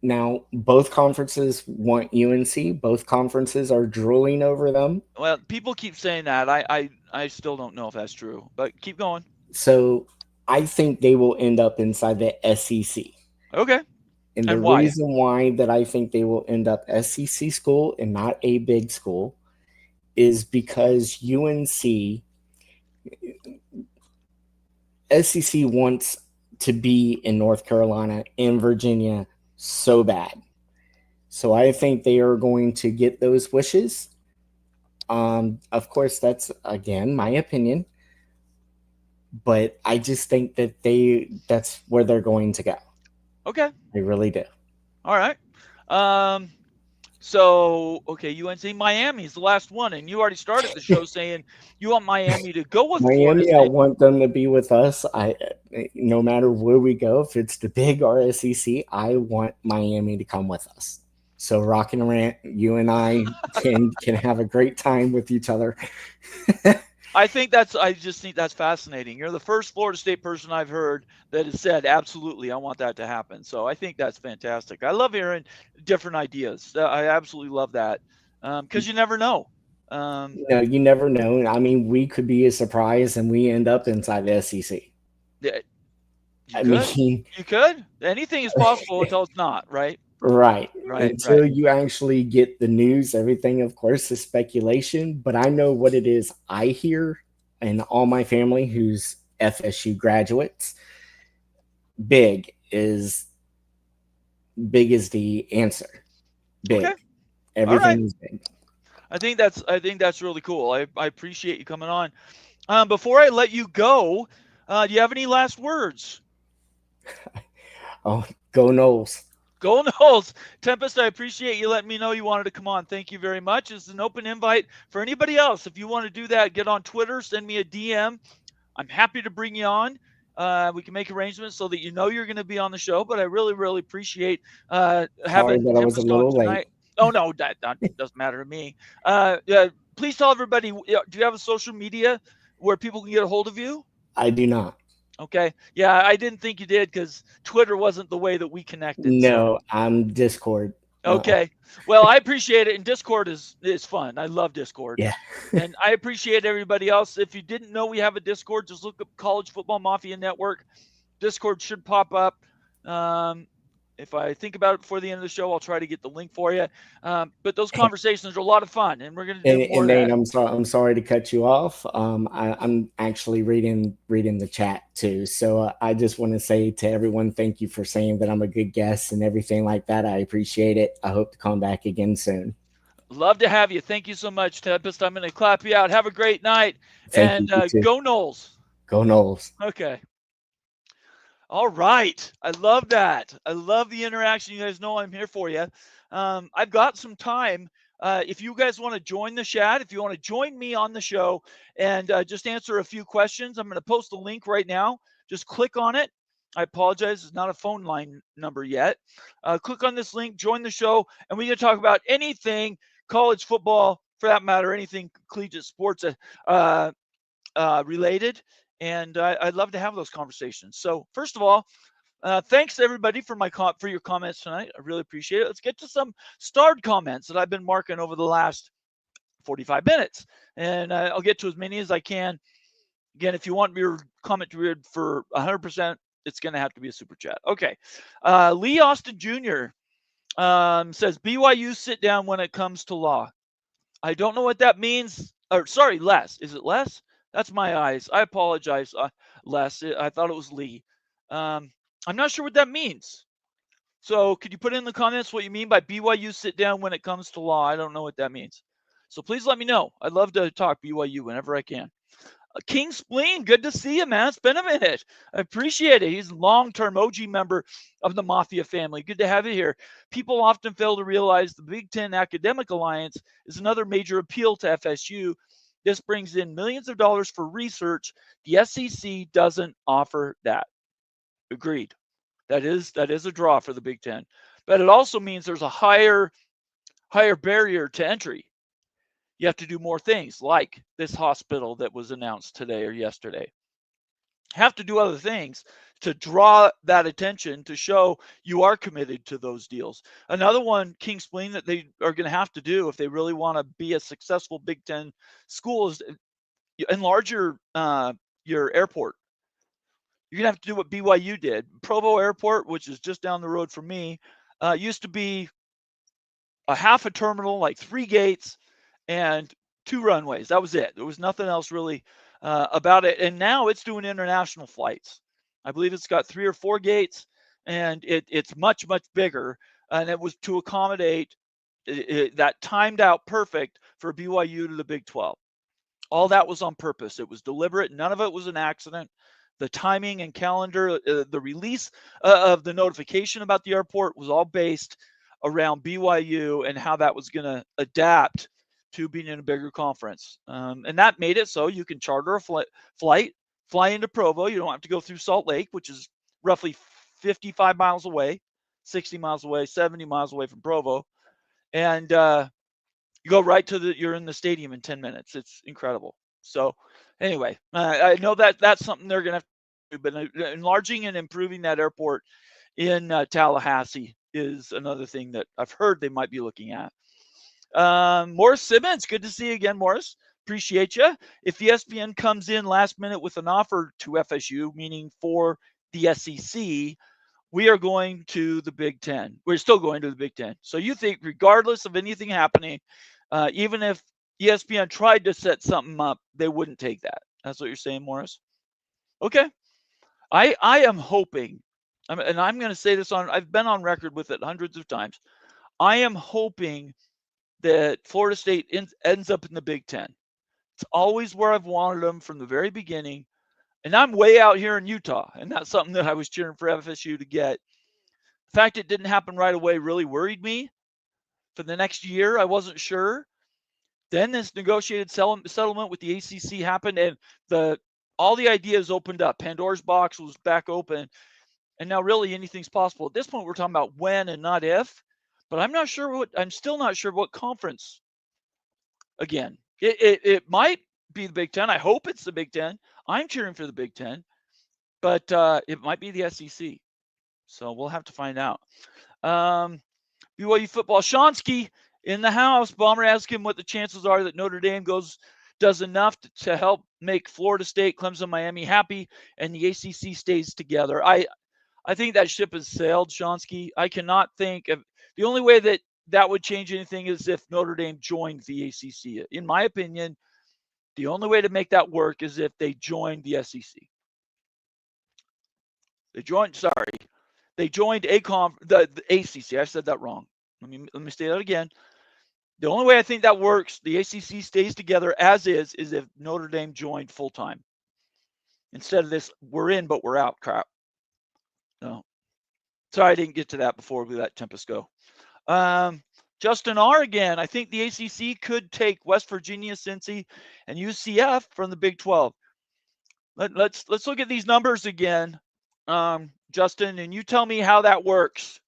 Now, both conferences want UNC. Both conferences are drooling over them. Well, people keep saying that. I still don't know if that's true, but keep going. So I think they will end up inside the SEC. Okay. And the reason why that I think they will end up SEC school and not a big school is because UNC, SEC wants to be in North Carolina and Virginia so bad. So I think they are going to get those wishes. Of course, that's, again, my opinion. But I just think that that's where they're going to go. Okay. They really do. All right. So, okay, UNC, Miami's the last one, and you already started the show saying you want Miami to go with Miami. I want them to be with us. No matter where we go, if it's the Big or SEC, I want Miami to come with us. So Rock and Rant, you and I can have a great time with each other. I just think that's fascinating. You're the first Florida State person I've heard that has said, absolutely, I want that to happen. So I think that's fantastic. I love hearing different ideas. I absolutely love that because you never know. Um, You never know. I mean, we could be a surprise and we end up inside the SEC. yeah, you I could, mean, you could. Anything is possible until it's not, right? right. Right, right. Until you actually get the news, everything, of course, is speculation. But I know what it is I hear, and all my family who's FSU graduates, big is big is the answer. Okay. Big. All right. Everything is big. I think that's really cool. I appreciate you coming on. Before I let you go, do you have any last words? Oh, go Knowles. Go Knowles. Tempest, I appreciate you letting me know you wanted to come on. Thank you very much. It's an open invite for anybody else. If you want to do that, get on Twitter, send me a DM. I'm happy to bring you on. We can make arrangements so that you know you're going to be on the show, but I really, really appreciate Sorry having that I was a Tempest on little late. tonight. Oh, no, that doesn't matter to me. Please tell everybody, do you have a social media where people can get a hold of you? I do not. Okay. Yeah, I didn't think you did because Twitter wasn't the way that we connected. So, No, I'm Discord. okay. Well, I appreciate it. And Discord is fun. I love Discord. Yeah. And I appreciate everybody else. If you didn't know we have a Discord, just look up College Football Mafia Network. Discord should pop up. Um, if I think about it before the end of the show, I'll try to get the link for you. But those conversations are a lot of fun, and we're going to do more And of Nate, that. I'm sorry to cut you off. I'm actually reading the chat too. So I just want to say to everyone, thank you for saying that I'm a good guest and everything like that. I appreciate it. I hope to come back again soon. Love to have you. Thank you so much, Tempest. I'm going to clap you out. Have a great night, Thank and you, you too. go Knowles. Go Knowles. Okay. All right. I love that. I love the interaction. You guys know I'm here for you. I've got some time. If you guys want to join the chat, if you want to join me on the show and just answer a few questions, I'm going to post the link right now. Just click on it. I apologize. It's not a phone line number yet. Click on this link, join the show, and we're going to talk about anything college football, for that matter, anything collegiate sports related. And I'd love to have those conversations. So first of all, thanks everybody for your comments tonight. I really appreciate it. Let's get to some starred comments that I've been marking over the last 45 minutes, and I'll get to as many as I can. Again, if you want your comment to read for 100%, it's going to have to be a super chat. Okay, Lee Austin Jr. Says BYU sit down when it comes to law. I don't know what that means. Or sorry, Les. Is it Les? That's my eyes. I apologize, Les. I thought it was Lee. Um, I'm not sure what that means. So could you put in the comments what you mean by BYU sit down when it comes to law? I don't know what that means. So please let me know. I'd love to talk BYU whenever I can. King Spleen, good to see you, man. It's been a minute. I appreciate it. He's a long-term OG member of the Mafia family. Good to have you here. People often fail to realize the Big Ten Academic Alliance is another major appeal to FSU. This brings in millions of dollars for research. The SEC doesn't offer that. Agreed. That is a draw for the Big Ten. But it also means there's a higher barrier to entry. You have to do more things like this hospital that was announced today or yesterday. Have to do other things to draw that attention to show you are committed to those deals. Another one, King Spleen, that they are going to have to do if they really want to be a successful Big Ten school is enlarge your airport. You're going to have to do what BYU did. Provo Airport, which is just down the road from me, used to be a half a terminal, like 3 gates and 2 runways. That was it. There was nothing else really about it. And now it's doing international flights. I believe it's got 3 or 4 gates, and it's much, much bigger. And it was to accommodate that timed out perfect for BYU to the Big 12. All that was on purpose. It was deliberate. None of it was an accident. The timing and calendar, the release of the notification about the airport was all based around BYU and how that was going to adapt to being in a bigger conference. And that made it so you can charter a flight, fly into Provo. You don't have to go through Salt Lake, which is roughly 55 miles away, 60 miles away, 70 miles away from Provo. and you go right to you're in the stadium in 10 minutes. It's incredible. So anyway, I know that that's something they're going to have to do, but enlarging and improving that airport in Tallahassee is another thing that I've heard they might be looking at. Morris Simmons, good to see you again, Morris. Appreciate you. If ESPN comes in last minute with an offer to FSU, meaning for the SEC, we are going to the Big Ten. We're still going to the Big Ten. So you think, regardless of anything happening, even if ESPN tried to set something up, they wouldn't take that. That's what you're saying, Morris? Okay. I am hoping, and I'm going to say this I've been on record with it hundreds of times. I am hoping that Florida State ends up in the Big Ten. It's always where I've wanted them from the very beginning. And I'm way out here in Utah, and that's something that I was cheering for FSU to get. The fact it didn't happen right away really worried me. For the next year, I wasn't sure. Then this negotiated settlement with the ACC happened, and all the ideas opened up. Pandora's box was back open, and now really anything's possible. At this point, we're talking about when and not if. But I'm still not sure what conference. Again, it might be the Big Ten. I hope it's the Big Ten. I'm cheering for the Big Ten, but it might be the SEC. So we'll have to find out. BYU football. Shonsky in the house. Bomber asked him what the chances are that Notre Dame does enough to help make Florida State, Clemson, Miami happy, and the ACC stays together. I think that ship has sailed, Shonsky. I cannot think of the only way that would change anything is if Notre Dame joined the ACC. In my opinion, the only way to make that work is if they joined the SEC. They joined the ACC. I said that wrong. Let me say that again. The only way I think that works, the ACC stays together as is if Notre Dame joined full time. Instead of this, we're in but we're out crap. No. Sorry, I didn't get to that before we let Tempest go. Justin R. again. I think the ACC could take West Virginia, Cincy, and UCF from the Big 12. Let's look at these numbers again, Justin, and you tell me how that works.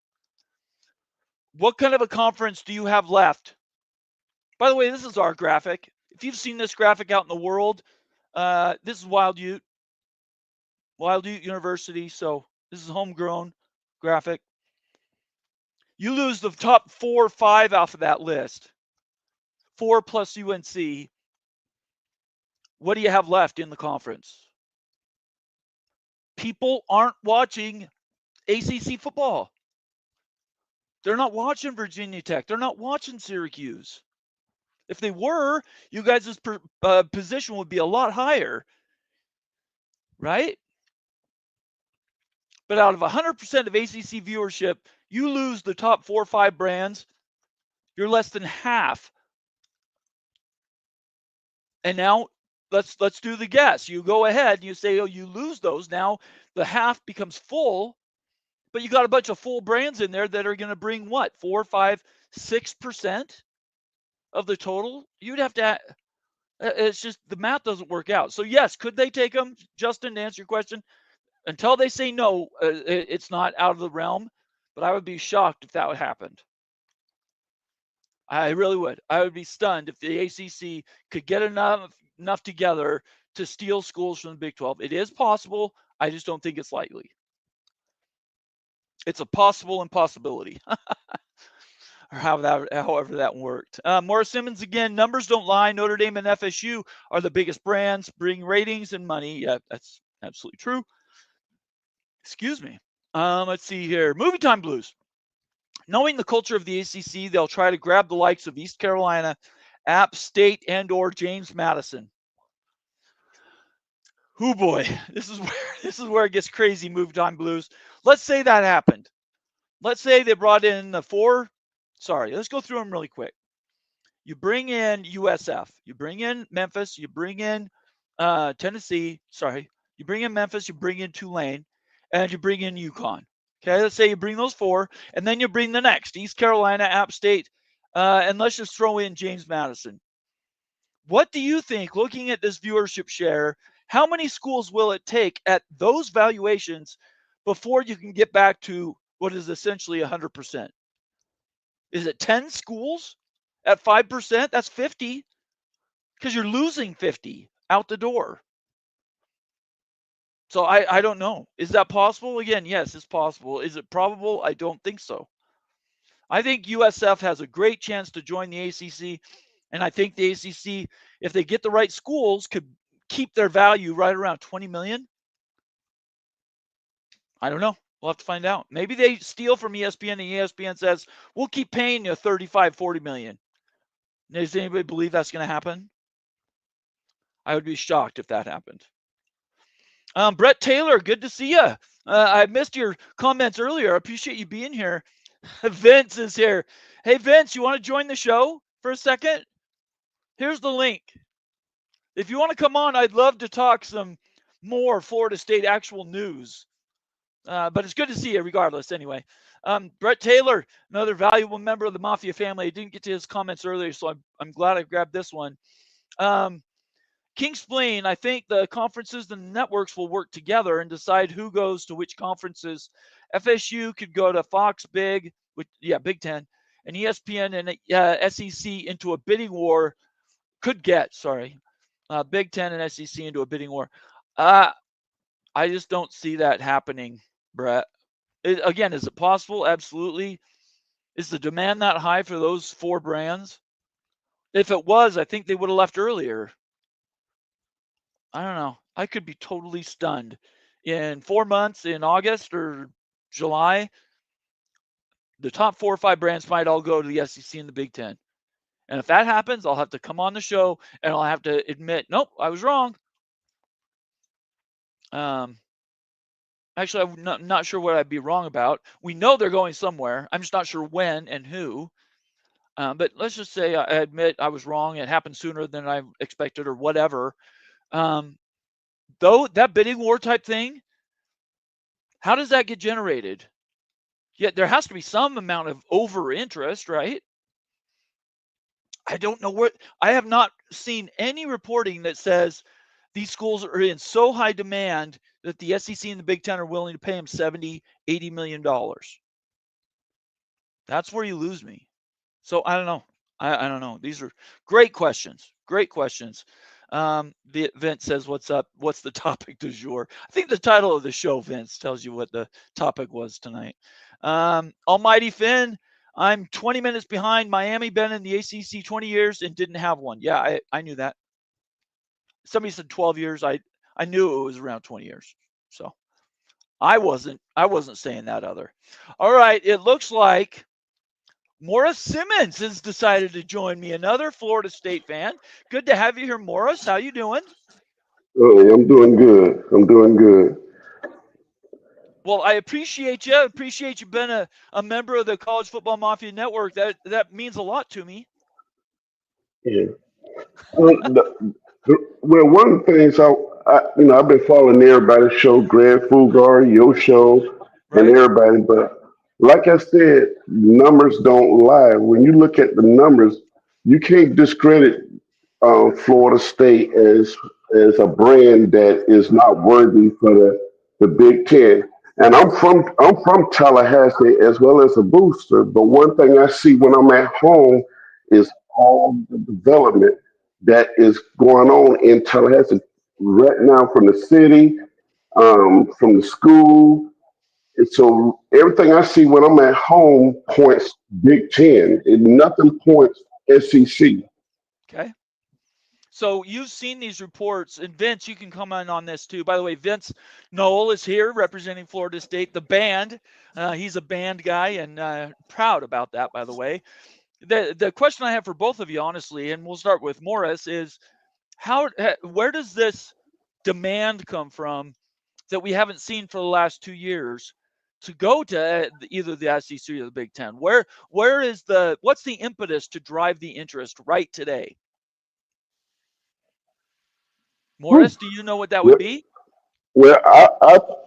What kind of a conference do you have left? By the way, this is our graphic. If you've seen this graphic out in the world, this is Wild Ute University. So this is homegrown graphic. You lose the top 4 or 5 off of that list. 4 plus UNC. What do you have left in the conference? People aren't watching ACC football. They're not watching Virginia Tech. They're not watching Syracuse. If they were, you guys' position would be a lot higher, right? But out of 100% of ACC viewership, you lose the top 4 or 5 brands, you're less than half. And now let's do the guess. You go ahead and you say, oh, you lose those. Now the half becomes full, but you got a bunch of full brands in there that are going to bring what? 4, 5, 6% of the total? You'd have to, it's just the math doesn't work out. So yes, could they take them, Justin, to answer your question? Until they say no, it's not out of the realm, but I would be shocked if that would happen. I really would. I would be stunned if the ACC could get enough together to steal schools from the Big 12. It is possible. I just don't think it's likely. It's a possible impossibility. Or however that worked. Morris Simmons again, numbers don't lie. Notre Dame and FSU are the biggest brands, bring ratings and money. Yeah, that's absolutely true. Excuse me. Let's see here. Movie Time Blues. Knowing the culture of the ACC, they'll try to grab the likes of East Carolina, App State, and or James Madison. Oh boy, this is where it gets crazy. Movie Time Blues. Let's say that happened. Let's say they brought in the 4. Sorry, let's go through them really quick. You bring in USF. You bring in Memphis. You bring in Tennessee. Sorry, you bring in Memphis. You bring in Tulane, and you bring in UConn. Okay, let's say you bring those 4, and then you bring the next, East Carolina, App State, and let's just throw in James Madison. What do you think, looking at this viewership share, how many schools will it take at those valuations before you can get back to what is essentially 100%? Is it 10 schools at 5%? That's 50 because you're losing 50 out the door. So I don't know. Is that possible? Again, yes, it's possible. Is it probable? I don't think so. I think USF has a great chance to join the ACC, and I think the ACC, if they get the right schools, could keep their value right around 20 million. I don't know. We'll have to find out. Maybe they steal from ESPN and ESPN says, we'll keep paying you 35, 40 million. Does anybody believe that's going to happen? I would be shocked if that happened. Brett Taylor, good to see you. I missed your comments earlier. I appreciate you being here. Vince is here. Hey, Vince, you want to join the show for a second? Here's the link. If you want to come on, I'd love to talk some more Florida State actual news. But it's good to see you regardless anyway. Brett Taylor, another valuable member of the Mafia family. I didn't get to his comments earlier, so I'm glad I grabbed this one. King Spleen, I think the conferences and the networks will work together and decide who goes to which conferences. FSU could go to Fox Big, Big Ten, and ESPN and SEC into a bidding war. Could get, Big Ten and SEC into a bidding war. I just don't see that happening, Brett. Again, is it possible? Absolutely. Is the demand that high for those 4 brands? If it was, I think they would have left earlier. I don't know. I could be totally stunned. In 4 months, in August or July, the top 4 or 5 brands might all go to the SEC and the Big Ten. And if that happens, I'll have to come on the show and I'll have to admit, nope, I was wrong. Actually, I'm not sure what I'd be wrong about. We know they're going somewhere. I'm just not sure when and who. But let's just say I admit I was wrong. It happened sooner than I expected or whatever. Though that bidding war type thing, how does that get generated? Yet there has to be some amount of over interest, right? I don't know what. I have not seen any reporting that says these schools are in so high demand that the SEC and the Big Ten are willing to pay them $70, $80 million. That's where you lose me. So I don't know. I don't know. These are great questions. Great questions. Vince says, what's up? What's the topic du jour? I think the title of the show, Vince, tells you what the topic was tonight. Almighty Finn, I'm 20 minutes behind. Miami been in the ACC 20 years and didn't have one. Yeah, I knew that. Somebody said 12 years. I knew it was around 20 years. So I wasn't saying that other. All right, it looks like Morris Simmons has decided to join me, another Florida State fan. Good to have you here, Morris. How you doing? Oh, I'm doing good. I'm doing good. Well, I appreciate you. Appreciate you being a member of the College Football Mafia Network. That means a lot to me. Yeah. Well, one of the things I've been following everybody's show, Grant Fugar, your show, and Right? everybody. But like I said, numbers don't lie. When you look at the numbers, you can't discredit Florida State as a brand that is not worthy for the Big Ten. And I'm from Tallahassee as well as a booster. But one thing I see when I'm at home is all the development that is going on in Tallahassee right now from the city, from the school. And so everything I see when I'm at home points Big Ten. Nothing points SEC. Okay. So you've seen these reports, and Vince, you can comment on this too. By the way, Vince Noel is here representing Florida State, the band. He's a band guy and proud about that, by the way. The question I have for both of you, honestly, and we'll start with Morris, is where does this demand come from that we haven't seen for the last 2 years to go to either the SEC or the Big Ten? What's the impetus to drive the interest right today? Whew. Morris, do you know what that would Well, be? well,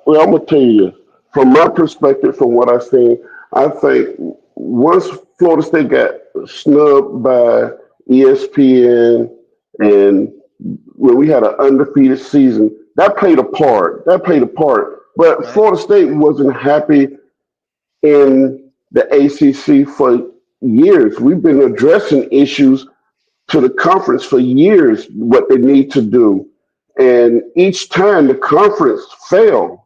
I'm gonna tell you from my perspective, from what I've seen, I think once Florida State got snubbed by ESPN, and when we had an undefeated season, that played a part. That played a part. But Right. Florida State wasn't happy in the ACC for years. We've been addressing issues to the conference for years, what they need to do. And each time the conference failed,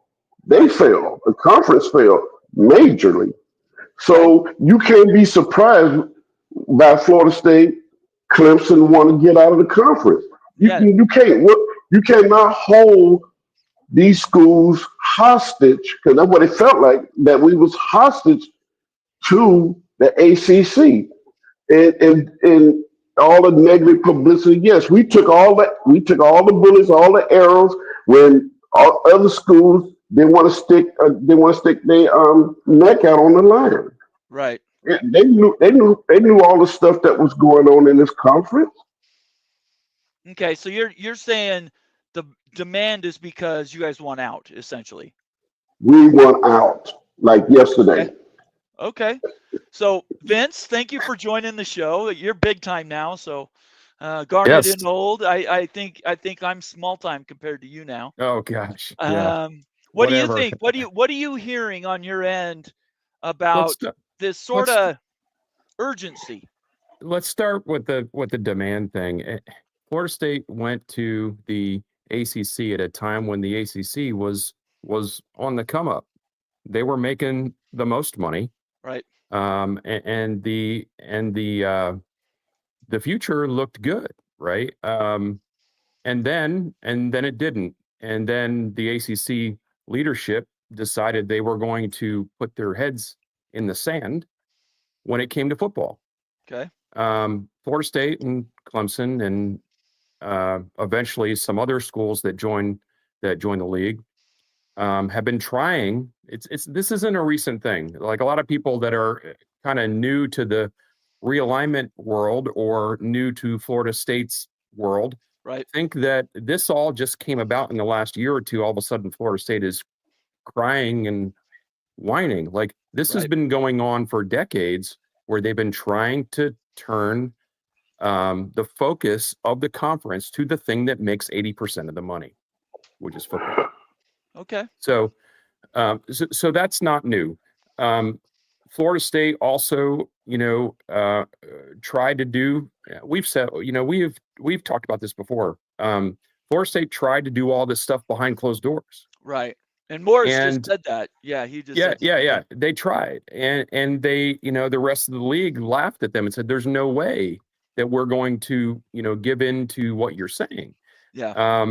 they Right. failed. The conference failed majorly. Okay. So you can't be surprised by Florida State, Clemson want to get out of the conference. Yeah. You can't you cannot hold these schools hostage because that's what it felt like, that we was hostage to the ACC and all the negative publicity. Yes, we took all the bullets, all the arrows when all other schools they want to stick their neck out on the line. Right. Yeah, they knew all the stuff that was going on in this conference. Okay. So you're saying the demand is because you guys want out, essentially. We won out like Okay. yesterday. Okay. So Vince, thank you for joining the show. You're big time now. So Garnet Yes. and old. I think I'm small time compared to you now. Oh gosh. Yeah. What do you Whatever. think? What are you hearing on your end Let's about st- this sort let's of urgency? let's start with the demand thing. Florida State went to the ACC at a time when the ACC was on the come up. They were making the most money, Right. and the future looked good, right? And then it didn't. And then the ACC leadership decided they were going to put their heads in the sand when it came to football. Okay. Florida State and Clemson and eventually some other schools that joined the league have been trying. This isn't a recent thing. Like a lot of people that are kind of new to the realignment world or new to Florida State's world Right. think that this all just came about in the last year or two. All of a sudden, Florida State is crying and whining. Like this has Right. been going on for decades, where they've been trying to turn the focus of the conference to the thing that makes 80% of the money, which is football. Okay. So that's not new. Florida State also, tried to do. We've said, we've talked about this before. Florida State tried to do all this stuff behind closed doors, Right. And Morris just and said that. Yeah, he just yeah, said the yeah, same yeah, thing. they tried, and they, the rest of the league laughed at them and said, "There's no way that we're going to, give in to what you're saying." Yeah.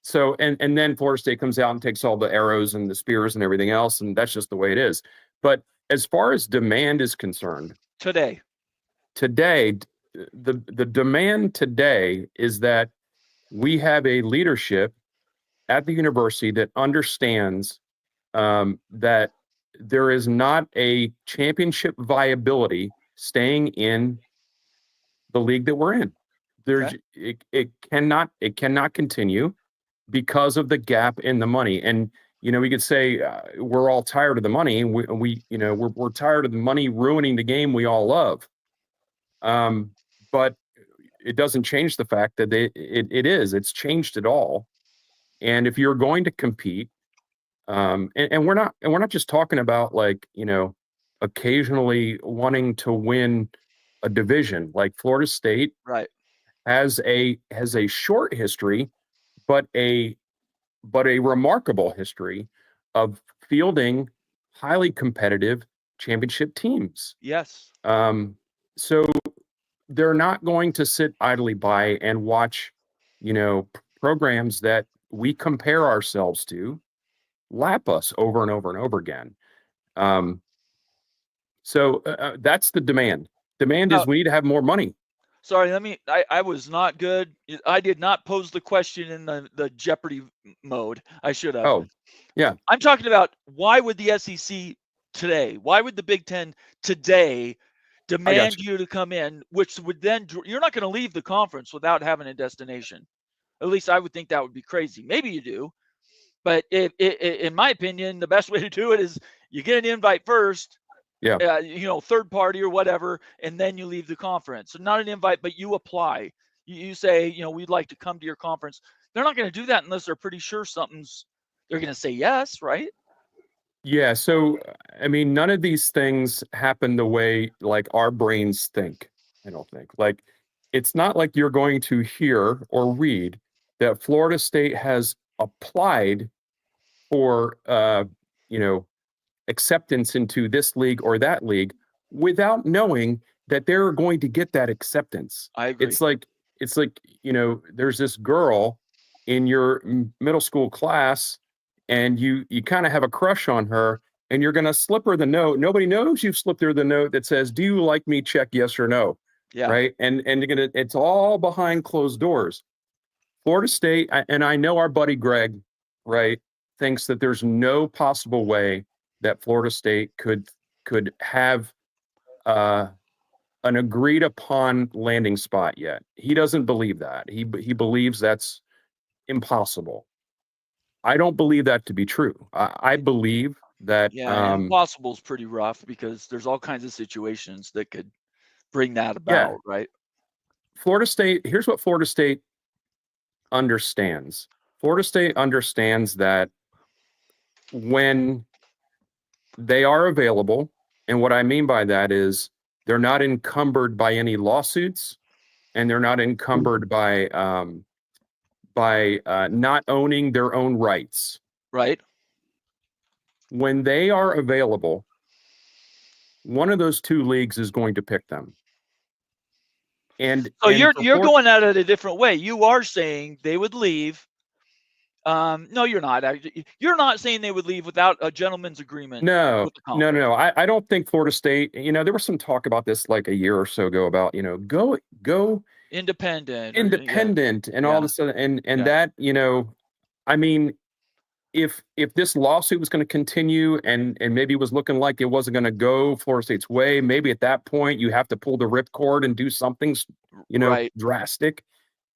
So and then Florida State comes out and takes all the arrows and the spears and everything else, and that's just the way it is. But as far as demand is concerned, Today. today, the demand today is that we have a leadership at the university that understands that there is not a championship viability staying in the league that we're in. Okay. It cannot continue because of the gap in the money. And we could say we're all tired of the money, and we're tired of the money ruining the game we all love. But it doesn't change the fact that it's changed it all. And if you're going to compete, and we're not just talking about like occasionally wanting to win a division. Like Florida State Right. has a short history, but a remarkable history of fielding highly competitive championship teams. Yes. So they're not going to sit idly by and watch, programs that we compare ourselves to lap us over and over and over again. So that's the demand. Demand Now, is we need to have more money. sorry, I was not good. I did not pose the question in the Jeopardy mode. I should have. Oh, yeah. I'm talking about why would the SEC today, why would the Big Ten today I got demand you. you to come in, which would then, you're not going to leave the conference without having a destination. At least I would think that would be crazy. Maybe you do. But in my opinion, the best way to do it is you get an invite first, Yeah. third party or whatever, and then you leave the conference. So not an invite, but you apply. You say, we'd like to come to your conference. They're not going to do that unless they're pretty sure they're going to say yes, right? Yeah. So, I mean, none of these things happen the way like our brains think. I don't think. Like, it's not like you're going to hear or read that Florida State has applied for, you know, acceptance into this league or that league without knowing that they're going to get that acceptance. I agree. It's like, you know, there's this girl in your middle school class and you kind of have a crush on her and you're going to slip her the note. Nobody knows you've slipped her the note that says, "Do you like me? Check yes or no." Yeah. Right? And you're going to, it's all behind closed doors. Florida State, and I know our buddy Greg, right, thinks that there's no possible way that Florida State could have an agreed upon landing spot yet. He doesn't believe that. He believes that's impossible. I don't believe that to be true. I believe that Yeah, impossible is pretty rough because there's all kinds of situations that could bring that about, right? Florida State, here's what Florida State understands. Florida State understands that when they are available, and what I mean by that is they're not encumbered by any lawsuits, and they're not encumbered by not owning their own rights. Right. When they are available, one of those two leagues is going to pick them. And so you're going at it a different way. You are saying they would leave. No, you're not. You're not saying they would leave without a gentleman's agreement. No, with the no. I don't think Florida State, you know, there was some talk about this like a year or so ago about, you know, go independent and all this other, and that, you know, I mean, if this lawsuit was going to continue and maybe it was looking like it wasn't going to go Florida State's way, maybe at that point you have to pull the ripcord and do something, you know, drastic.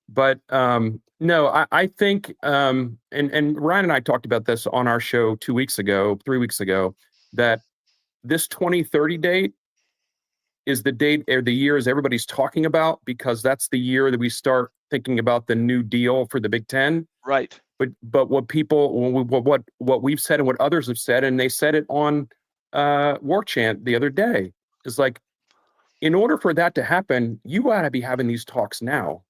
But no, I think and Ryan and I talked about this on our show 3 weeks ago, that this 2030 date is the date or the years everybody's talking about, because that's the year that we start thinking about the new deal for the Big Ten. Right. But what we've said and what others have said, and they said it on Warchant the other day, is like, in order for that to happen, you got to be having these talks now.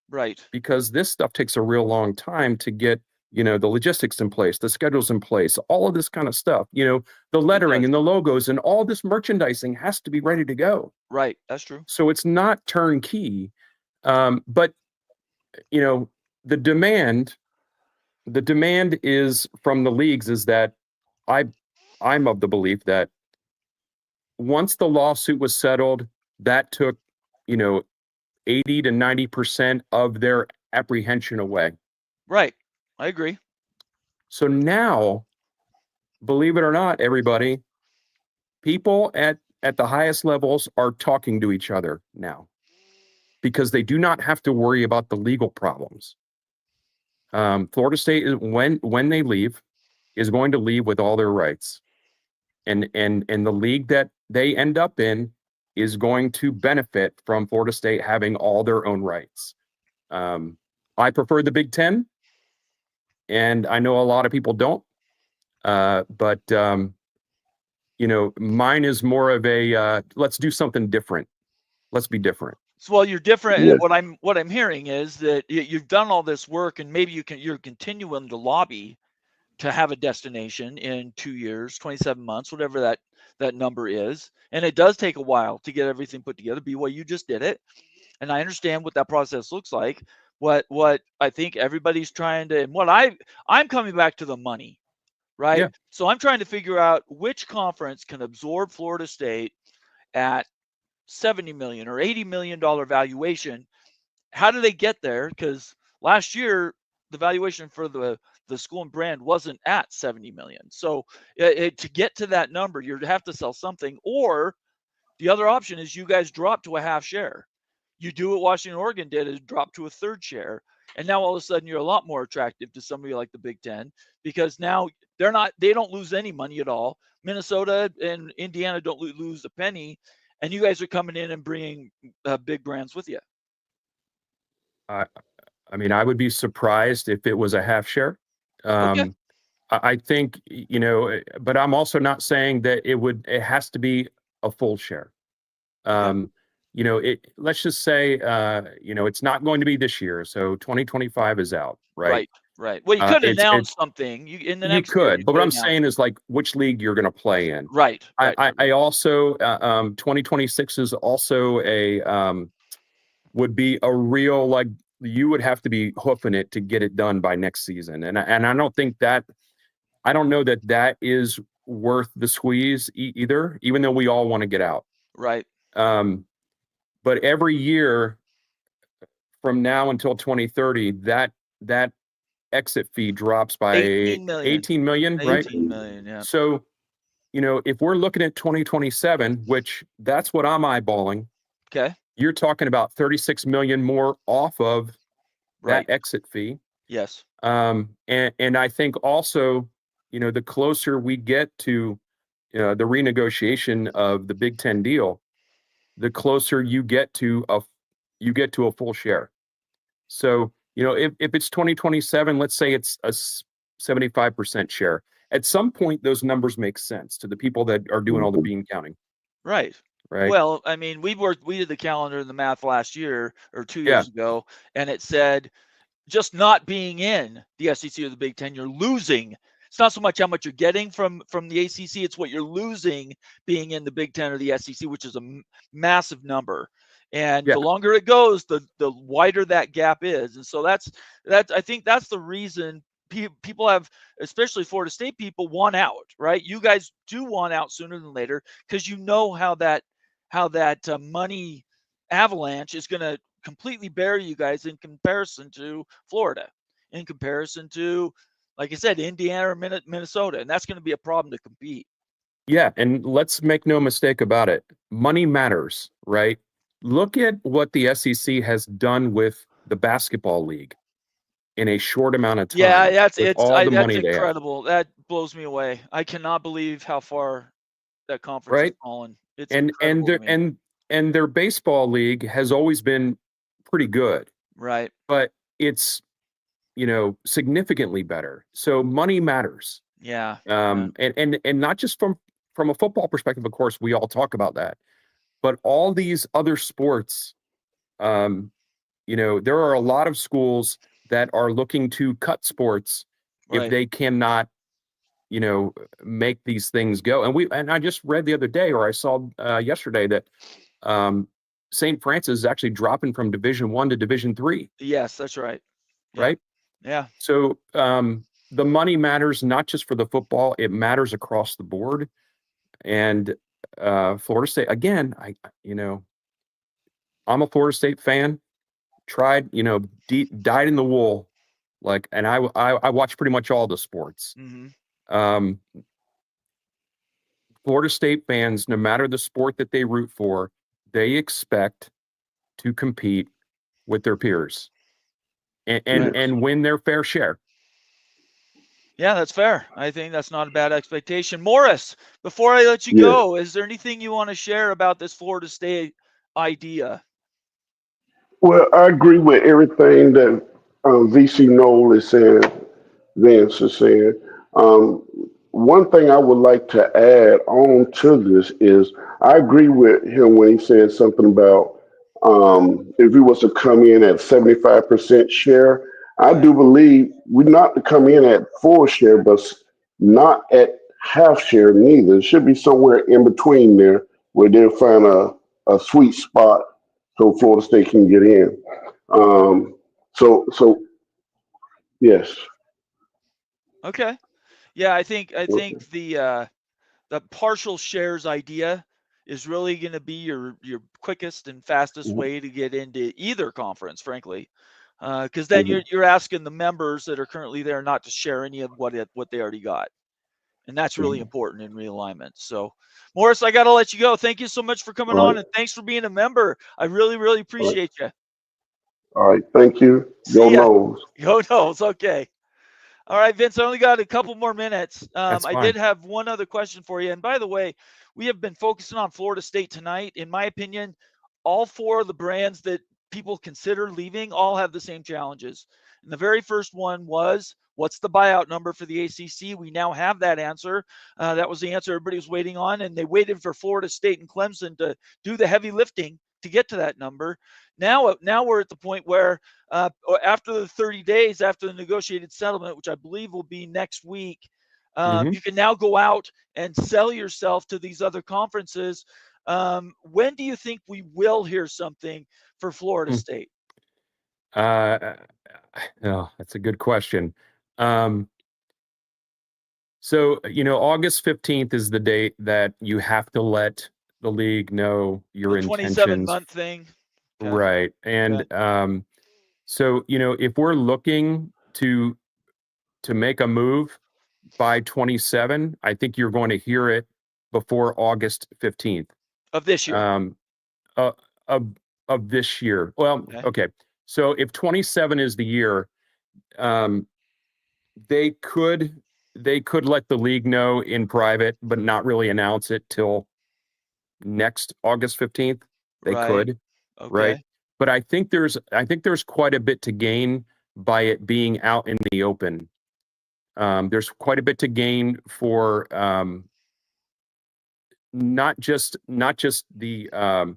Right. Because this stuff takes a real long time to get, you know, the logistics in place, the schedules in place, all of this kind of stuff, you know, the lettering and the logos and all this merchandising has to be ready to go. Right. That's true. So it's not turnkey. But, you know, the demand is from the leagues is that I'm of the belief that once the lawsuit was settled, that took, you know, 80 to 90% of their apprehension away. Right. I agree. So now, believe it or not, everybody, people at the highest levels are talking to each other now because they do not have to worry about the legal problems. Florida State, when they leave, is going to leave with all their rights. And the league that they end up in is going to benefit from Florida State having all their own rights. I prefer the Big Ten, and I know a lot of people don't. But you know, mine is more of a let's do something different. Let's be different. So, well, you're different. Yes. What I'm hearing is that you've done all this work, and maybe you're continuing to lobby to have a destination in 2 years, 27 months, whatever that number is. And it does take a while to get everything put together. BYU, you just did it, and I understand what that process looks like. What I think everybody's trying to, and what I'm coming back to the money, right? Yeah. So I'm trying to figure out which conference can absorb Florida State at $70 million or $80 million valuation. How do they get there? Because last year the valuation for the school and brand wasn't at 70 million. So to get to that number, you have to sell something. Or the other option is you guys drop to a half share. You do what Washington, Oregon did, is drop to a third share. And now all of a sudden you're a lot more attractive to somebody like the Big Ten, because now they don't lose any money at all. Minnesota and Indiana don't lose a penny. And you guys are coming in and bringing big brands with you. I mean, I would be surprised if it was a half share. Okay. I think, but I'm also not saying that it has to be a full share. Let's just say, it's not going to be this year. So 2025 is out, right? Right. Well, you could It's announce something in the you next year. could, but what I'm Announce saying it. is like which league you're going to play in. Right. I also 2026 is also would be a real, like, you would have to be hoofing it to get it done by next season, and I don't think that I don't know that is worth the squeeze either, even though we all want to get out. Right. But every year from now until 2030, that exit fee drops by 18 million. 18 million, right? 18 million, yeah. So, if we're looking at 2027, which that's what I'm eyeballing, Okay. you're talking about 36 million more off of Right. that exit fee. Yes. And I think also, the closer we get to the renegotiation of the Big Ten deal, the closer you get to a full share. So, if it's 2027, let's say it's a 75% share. At some point, those numbers make sense to the people that are doing all the bean counting. Right. Right. Well, I mean, we did the calendar and the math last year or 2 Yeah. years ago, and it said just not being in the SEC or the Big Ten, you're losing. It's not so much how much you're getting from the ACC; it's what you're losing being in the Big Ten or the SEC, which is a massive number. And Yeah. the longer it goes, the wider that gap is. And so that's I think that's the reason people have, especially Florida State people, want out. Right? You guys do want out sooner than later because you know how that money avalanche is going to completely bury you guys in comparison to Florida, in comparison to, like I said, Indiana or Minnesota, and that's going to be a problem to compete. Yeah, and let's make no mistake about it. Money matters, right? Look at what the SEC has done with the basketball league in a short amount of time. Yeah, that's money incredible. That blows me away. I cannot believe how far that conference has fallen. It's incredible. And their baseball league has always been pretty good. Right. But it's significantly better. So money matters. Yeah. And not just from a football perspective, of course, we all talk about that. But all these other sports, there are a lot of schools that are looking to cut sports if they cannot, make these things go. And I just read the other day, or I saw yesterday, that St. Francis is actually dropping from Division I to Division III. Yes, that's right. Right? Yeah. So the money matters not just for the football; it matters across the board. And Florida State, again, I'm a Florida State fan. Tried, dyed in the wool, and I watch pretty much all the sports. Mm-hmm. Florida State fans, no matter the sport that they root for, they expect to compete with their peers and win their fair share. Yeah, that's fair. I think that's not a bad expectation. Morris, before I let you go, is there anything you want to share about this Florida State idea? Well, I agree with everything that VC Noel is saying, Vance is saying. One thing I would like to add on to this is I agree with him when he said something about if we was to come in at 75% share. I do believe we not to come in at full share, but not at half share neither. It should be somewhere in between there where they'll find a sweet spot so Florida State can get in. So yes. Okay. Yeah, I think the partial shares idea is really going to be your quickest and fastest way to get into either conference, frankly, because then you're asking the members that are currently there not to share any of what they already got, and that's really important in realignment. So, Morris, I got to let you go. Thank you so much for coming on, and thanks for being a member. I really appreciate you. All right, thank you. See ya. Noles. Go Noles. Okay. All right, Vince, I only got a couple more minutes. I did have one other question for you. And by the way, we have been focusing on Florida State tonight. In my opinion, all four of the brands that people consider leaving all have the same challenges. And the very first one was what's the buyout number for the ACC? We now have that answer. That was the answer everybody was waiting on, and they waited for Florida State and Clemson to do the heavy lifting to get to that number. Now we're at the point where after the 30 days after the negotiated settlement, which I believe will be next week, you can now go out and sell yourself to these other conferences. When do you think we will hear something for Florida State? Oh, that's a good question. So, August 15th is the date that you have to let the league know your The intentions. 27-month thing. Okay. Right. And so, if we're looking to make a move by 27, I think you're going to hear it before August 15th. Of this year. Of this year. Well, okay. So if 27 is the year, they could let the league know in private, but not really announce it till next August 15th. They could, right? But I think there's quite a bit to gain by it being out in the open. There's quite a bit to gain for not just the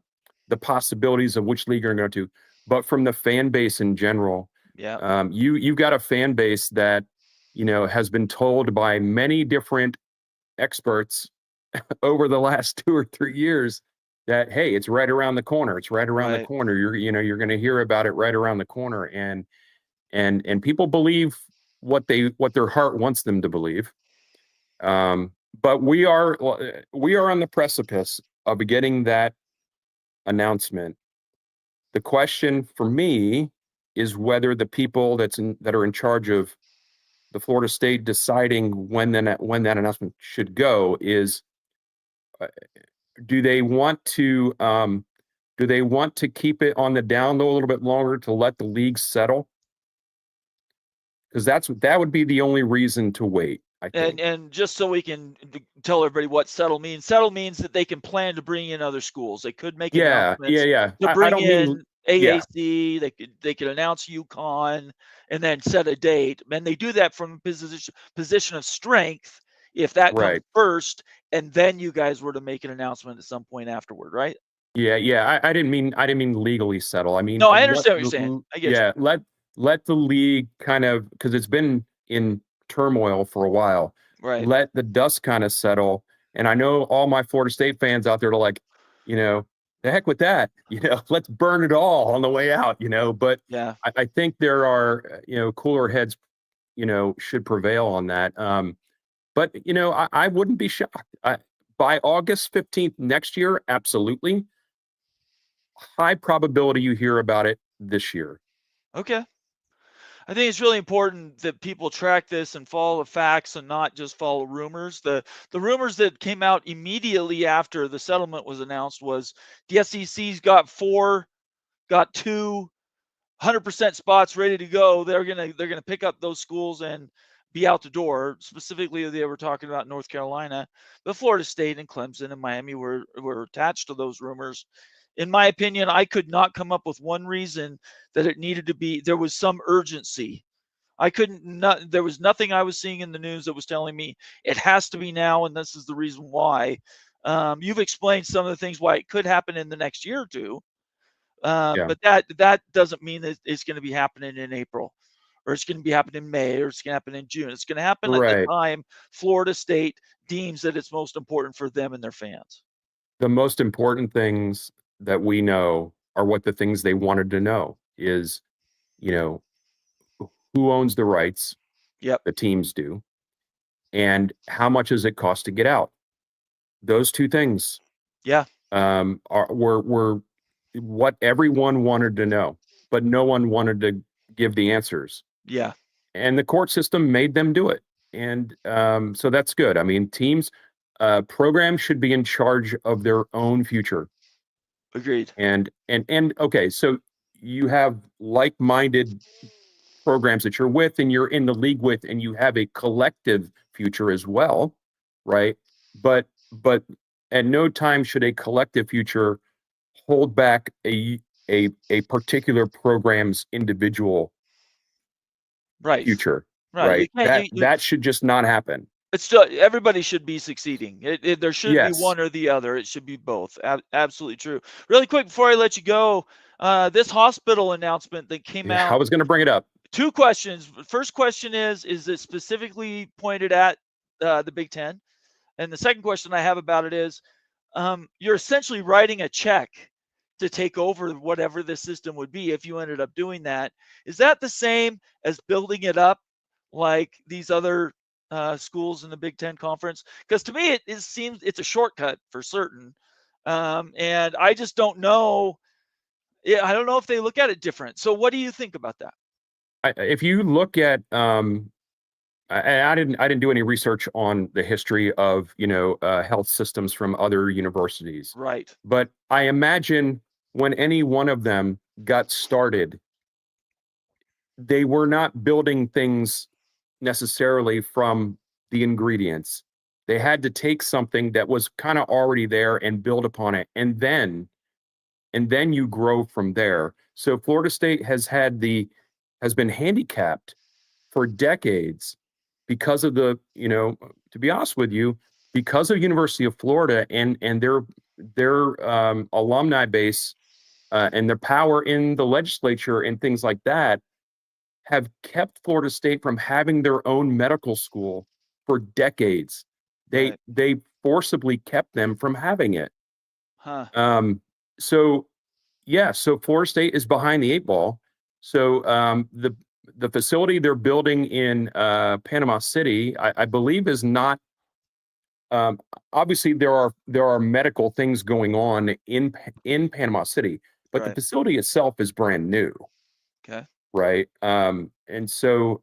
possibilities of which league you're going to, but from the fan base in general. Yeah. You've got a fan base that has been told by many different experts over the last 2 or 3 years that, hey, it's right around the corner. It's right around the corner. You're going to hear about it right around the corner, and people believe what their heart wants them to believe. But we are on the precipice of getting that announcement. The question for me is whether the people that are in charge of the Florida State deciding when that announcement should go is, do they want to keep it on the down low a little bit longer to let the league settle? Because that would be the only reason to wait, I think. And just so we can tell everybody what settle means. Settle means that they can plan to bring in other schools. They could make announcements to bring in AAC. They could announce UConn and then set a date. And they do that from a position of strength if that comes first, and then you guys were to make an announcement at some point afterward, right? Yeah. I didn't mean legally settle. I mean, no, I understand what you're saying. I get you. Let the league kind of, because it's been in turmoil for a while. Right. Let the dust kind of settle. And I know all my Florida State fans out there are like, the heck with that. Let's burn it all on the way out. But yeah, I think there are cooler heads should prevail on that. But I wouldn't be shocked. By August 15th next year, absolutely. High probability you hear about it this year. Okay. I think it's really important that people track this and follow the facts and not just follow rumors. The rumors that came out immediately after the settlement was announced was the SEC's got 2 100% spots ready to go. They're gonna pick up those schools and be out the door. Specifically, they were talking about North Carolina, but Florida State and Clemson and Miami were attached to those rumors. In my opinion, I could not come up with one reason that it needed to be. There was some urgency. There was nothing I was seeing in the news that was telling me it has to be now, and this is the reason why. You've explained some of the things why it could happen in the next year or two, but that doesn't mean that it's going to be happening in April, or it's going to be happening in May, or it's going to happen in June. It's going to happen at the time Florida State deems that it's most important for them and their fans. The most important things that we know are what the things they wanted to know is, who owns the rights. Yep. The teams do. And how much does it cost to get out? Those two things. Yeah. Were what everyone wanted to know, but no one wanted to give the answers. Yeah. And the court system made them do it. And so that's good. I mean, programs should be in charge of their own future. Agreed. And okay, so you have like-minded programs that you're with and you're in the league with, and you have a collective future as well, right? But at no time should a collective future hold back a particular program's individual future. right? You can't. That should just not happen. It's still, everybody should be succeeding. There shouldn't be Yes. one or the other. It should be both. Absolutely true. Really quick before I let you go, this hospital announcement that came I out. was going to bring it up. 2 questions. First question is it specifically pointed at the Big Ten? And the second question I have about it is, you're essentially writing a check to take over whatever the system would be if you ended up doing that. Is that the same as building it up like these other schools in the Big Ten Conference? Because to me, it seems it's a shortcut for certain. And I just don't know. Yeah, I don't know if they look at it different. So what do you think about that? If you look at, I didn't do any research on the history of health systems from other universities, Right. but I imagine when any one of them got started, they were not building things necessarily from the ingredients. They had to take something that was kind of already there and build upon it, and then you grow from there. So Florida State has been handicapped for decades because of to be honest with you, because of University of Florida and their alumni base and their power in the legislature and things like that, have kept Florida State from having their own medical school for decades. They forcibly kept them from having it. Huh. So Florida State is behind the 8 ball. So the facility they're building in Panama City, I believe, is not. Obviously, there are medical things going on in Panama City, but the facility itself is brand new. Okay. Right. And so,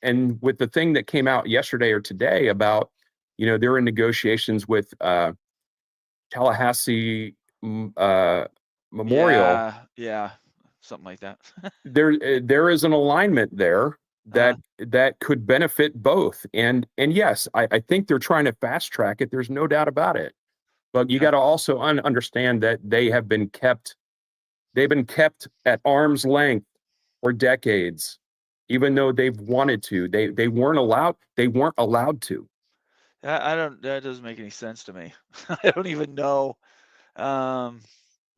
and with the thing that came out yesterday or today about, they're in negotiations with Tallahassee Memorial. Yeah, something like that. There is an alignment there that could benefit both. And yes, I think they're trying to fast track it. There's no doubt about it. But you got to also understand that they've been kept at arm's length for decades, even though they've wanted to. They weren't allowed to. That doesn't make any sense to me. I don't even know. I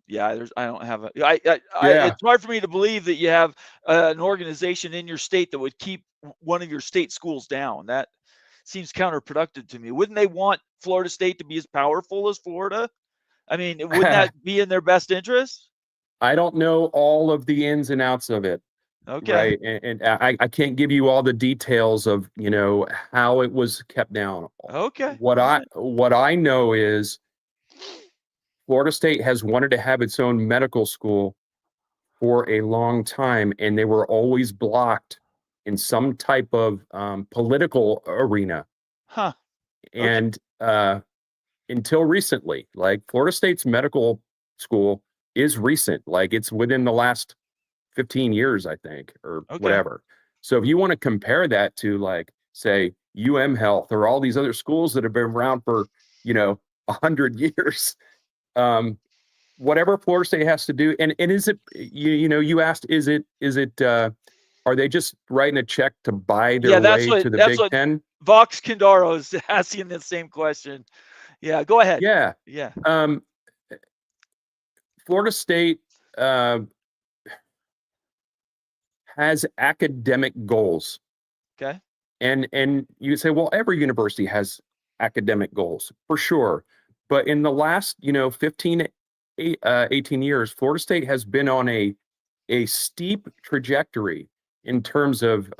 don't have it's hard for me to believe that you have an organization in your state that would keep one of your state schools down. That seems counterproductive to me. Wouldn't they want Florida State to be as powerful as Florida? I mean, wouldn't that be in their best interest? I don't know all of the ins and outs of it. Okay. Right. And I can't give you all the details of, how it was kept down. Okay. What I know is Florida State has wanted to have its own medical school for a long time, and they were always blocked in some type of political arena. Huh. And until recently, like Florida State's medical school is recent, like it's within the last 15 years, I think, or whatever. So if you want to compare that to, like, say, Health or all these other schools that have been around for, 100 years, whatever Florida State has to do. And is it, you asked, is it, are they just writing a check to buy their way to the Big Ten? Vox Condaro is asking the same question. Yeah, go ahead. Yeah. Yeah. Florida State has academic goals. Okay. And you say, well, every university has academic goals, for sure. But in the last, 15, 18 years, Florida State has been on a steep trajectory in terms of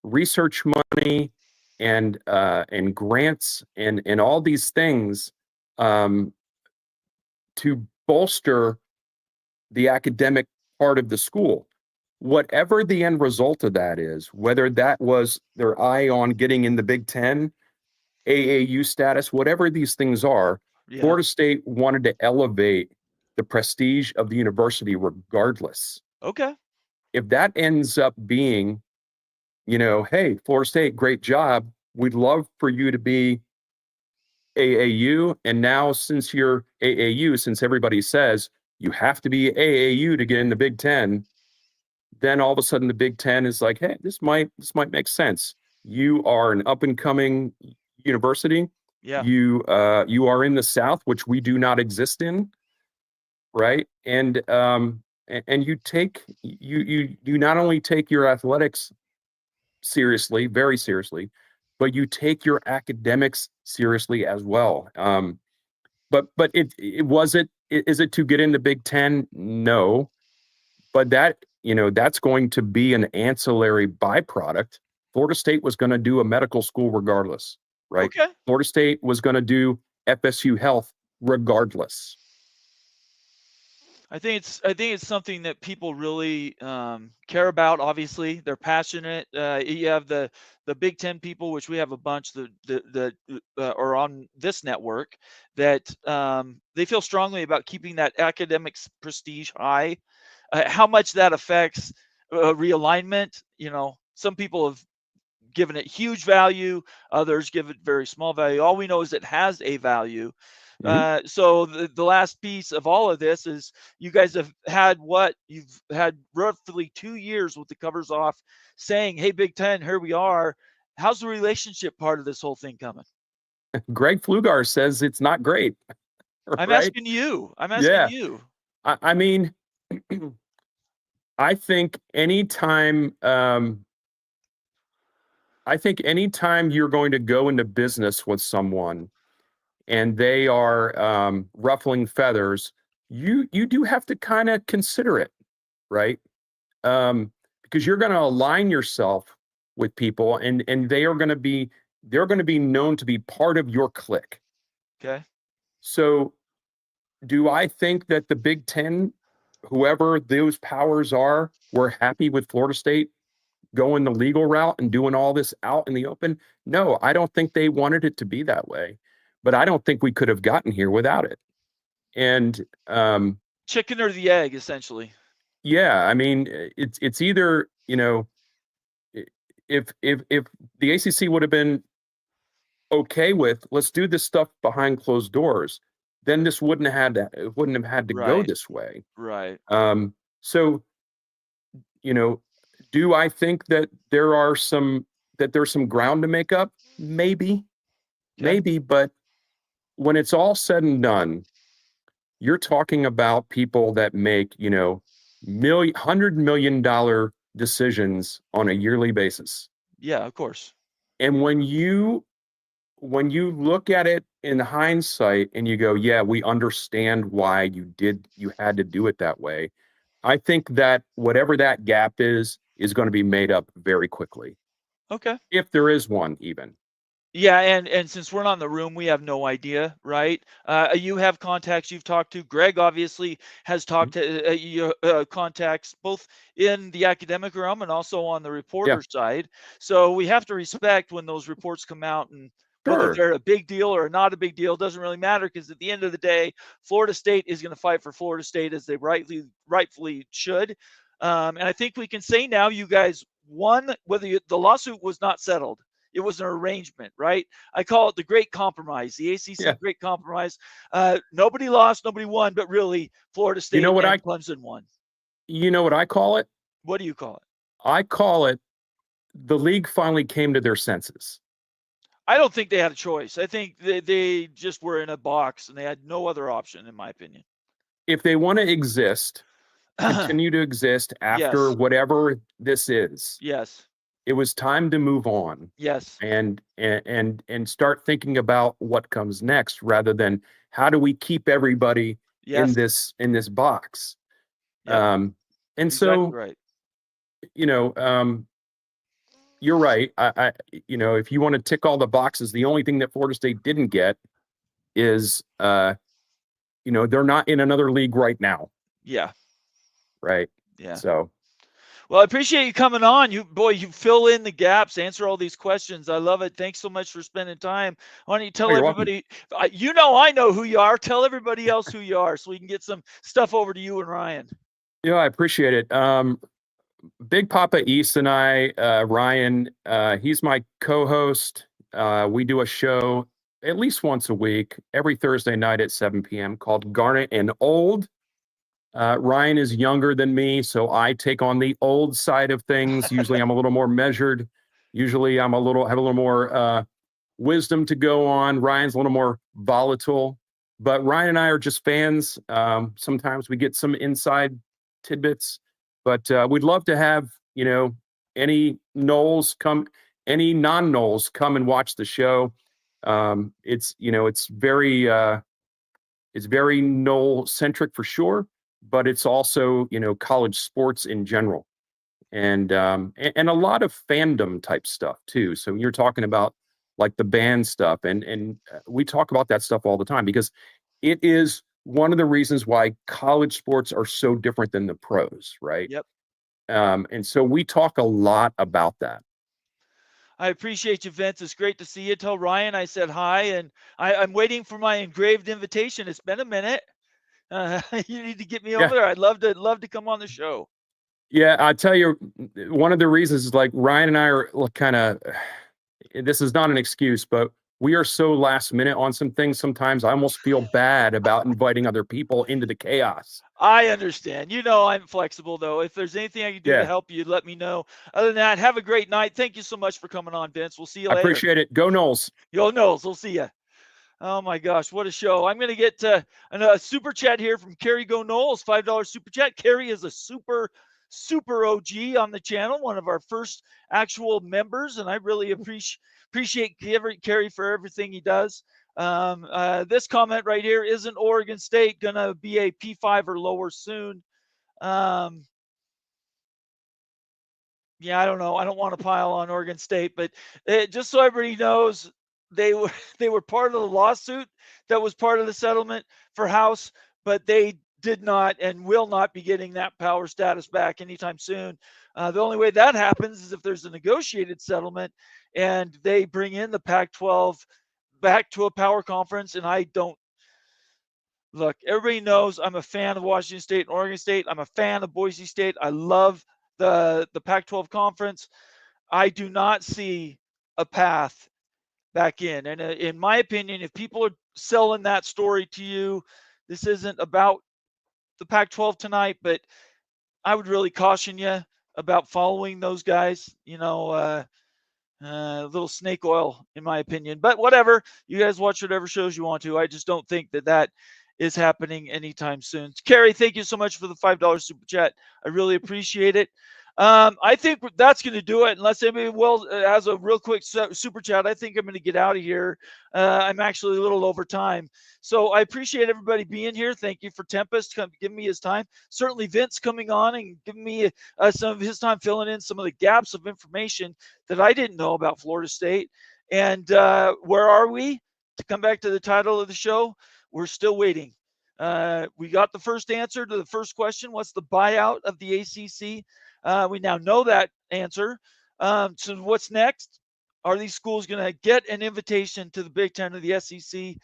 research money and grants and all these things to bolster the academic part of the school. Whatever the end result of that is, whether that was their eye on getting in the Big Ten, AAU status, whatever these things are, Florida State wanted to elevate the prestige of the university regardless. Okay. If that ends up being, hey, Florida State, great job. We'd love for you to be AAU. And now since you're AAU, since everybody says you have to be AAU to get in the Big Ten, then all of a sudden the Big Ten is like, hey, this might make sense. You are an up and coming university. Yeah. You are in the South, which we do not exist in, right? And you not only take your athletics seriously, very seriously, but you take your academics seriously as well. But is it to get into Big Ten? No, but that's going to be an ancillary byproduct. Florida State was going to do a medical school regardless, right? Okay. Florida State was going to do FSU health regardless. I think it's something that people really care about. Obviously, they're passionate. You have the Big Ten people, which we have a bunch that are on this network, that they feel strongly about keeping that academic prestige high. How much that affects realignment, some people have given it huge value, others give it very small value. All we know is it has a value. So the last piece of all of this is you guys have had you've had roughly 2 years with the covers off saying, hey, Big Ten, here we are. How's the relationship part of this whole thing coming? Greg Flugar says it's not great. I'm right? asking you. You. I mean, I think anytime you're going to go into business with someone and they are ruffling feathers, you do have to kind of consider it, right? Because you're going to align yourself with people, and they're going to be known to be part of your clique. Okay. So, do I think that the Big Ten, whoever those powers are, were happy with Florida State going the legal route and doing all this out in the open? No, I don't think they wanted it to be that way. But I don't think we could have gotten here without it. And chicken or the egg, essentially. Yeah, I mean, it's either, if the ACC would have been okay with, let's do this stuff behind closed doors, then this wouldn't have had to go this way. Right. So, do I think that there's some ground to make up? Maybe, but when it's all said and done, you're talking about people that make, $100 million decisions on a yearly basis. Yeah, of course. And when you look at it in hindsight and you go, yeah, we understand why you had to do it that way. I think that whatever that gap is going to be made up very quickly. Okay. If there is one, even. Yeah, and since we're not in the room, we have no idea, right? You have contacts you've talked to. Greg obviously has talked to contacts both in the academic realm and also on the reporter side. So we have to respect when those reports come out, and whether they're a big deal or not a big deal doesn't really matter, because at the end of the day, Florida State is going to fight for Florida State, as they rightfully should. And I think we can say now you guys won, whether the lawsuit was not settled. It was an arrangement, right? I call it the Great Compromise, the ACC Great Compromise. Nobody lost, nobody won, but really Florida State and Clemson won. You know what I call it? What do you call it? I call it the league finally came to their senses. I don't think they had a choice. I think they just were in a box and they had no other option, in my opinion. If they want to exist, continue to exist after whatever this is. Yes. It was time to move on. Yes. And start thinking about what comes next, rather than how do we keep everybody in this box. Yep. And exactly so right. You're right. I if you want to tick all the boxes, the only thing that Florida State didn't get is they're not in another league right now. Yeah. Right. Yeah. So well, I appreciate you coming on. You fill in the gaps, answer all these questions. I love it. Thanks so much for spending time. Why don't you tell everybody, I know who you are. Tell everybody else who you are so we can get some stuff over to you and Ryan. Yeah, I appreciate it. Big Papa East and I, Ryan, he's my co-host. We do a show at least once a week, every Thursday night at 7 p.m. called Garnet and Old. Ryan is younger than me, so I take on the old side of things. Usually I'm a little more measured. Usually have a little more wisdom to go on. Ryan's a little more volatile, but Ryan and I are just fans. Sometimes we get some inside tidbits, but we'd love to have, any Knowles come, any non-Knowles come and watch the show. It's very Knoll centric for sure, but it's also, college sports in general, and a lot of fandom type stuff too. So you're talking about like the band stuff, and we talk about that stuff all the time because it is one of the reasons why college sports are so different than the pros, right? Yep. And so we talk a lot about that. I appreciate you, Vince. It's great to see you. Tell Ryan I said hi, and I'm waiting for my engraved invitation. It's been a minute. You need to get me over there. I'd love to come on the show. Yeah, I tell you, one of the reasons is like Ryan and I are kind of, this is not an excuse, but we are so last minute on some things. Sometimes I almost feel bad about inviting other people into the chaos. I understand. I'm flexible, though. If there's anything I can do to help you, let me know. Other than that, have a great night. Thank you so much for coming on, Vince. We'll see you later. I appreciate it. Go Knowles. Go Knowles. We'll see you. Oh, my gosh. What a show. I'm going to get a super chat here from Carrie Go Knowles, $5 super chat. Carrie is a super OG on the channel, one of our first actual members, and I really appreciate Carrie for everything he does. This comment right here, isn't Oregon State going to be a P5 or lower soon? Yeah, I don't know. I don't want to pile on Oregon State, but just so everybody knows, they were part of the lawsuit that was part of the settlement for House, but they did not and will not be getting that power status back anytime soon. The only way that happens is if there's a negotiated settlement and they bring in the Pac-12 back to a power conference. And I don't look, everybody knows I'm a fan of Washington State and Oregon State. I'm a fan of Boise State. I love the Pac-12 conference. I do not see a path back in. And in my opinion, if people are selling that story to you, this isn't about the Pac-12 tonight, but I would really caution you about following those guys. Little snake oil, in my opinion. But whatever, you guys watch whatever shows you want to. I just don't think that is happening anytime soon. Carrie, thank you so much for the $5 super chat. I really appreciate it. I think that's going to do it. Unless anybody has a real quick super chat, I think I'm going to get out of here. I'm actually a little over time. So I appreciate everybody being here. Thank you for Tempest giving me his time. Certainly Vince coming on and giving me some of his time, filling in some of the gaps of information that I didn't know about Florida State. And where are we? To come back to the title of the show, we're still waiting. We got the first answer to the first question. What's the buyout of the ACC? We now know that answer. So what's next? Are these schools going to get an invitation to the Big Ten or the SEC,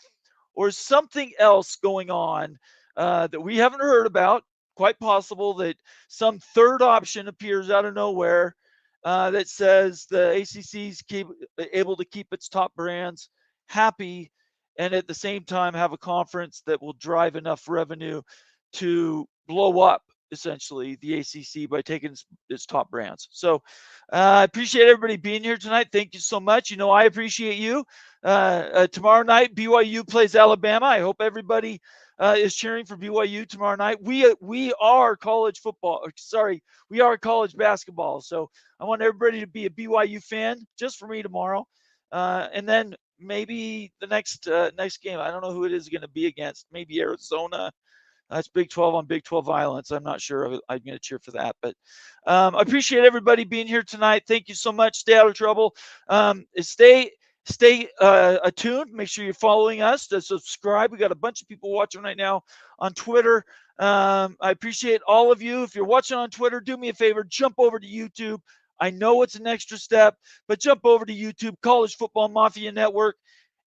or is something else going on that we haven't heard about? Quite possible that some third option appears out of nowhere that says the ACC is able to keep its top brands happy and at the same time have a conference that will drive enough revenue to blow up essentially the ACC by taking its top brands. So I appreciate everybody being here tonight. Thank you so much. I appreciate you. Tomorrow night, BYU plays Alabama. I hope everybody is cheering for BYU tomorrow night. We are college football. Sorry, we are college basketball. So I want everybody to be a BYU fan just for me tomorrow. And then maybe the next game, I don't know who it is going to be against. Maybe Arizona. That's Big 12 on Big 12 violence. I'm not sure I'm going to cheer for that. But I appreciate everybody being here tonight. Thank you so much. Stay out of trouble. Stay attuned. Make sure you're following us. To subscribe. We got a bunch of people watching right now on Twitter. I appreciate all of you. If you're watching on Twitter, do me a favor. Jump over to YouTube. I know it's an extra step, but jump over to YouTube, College Football Mafia Network,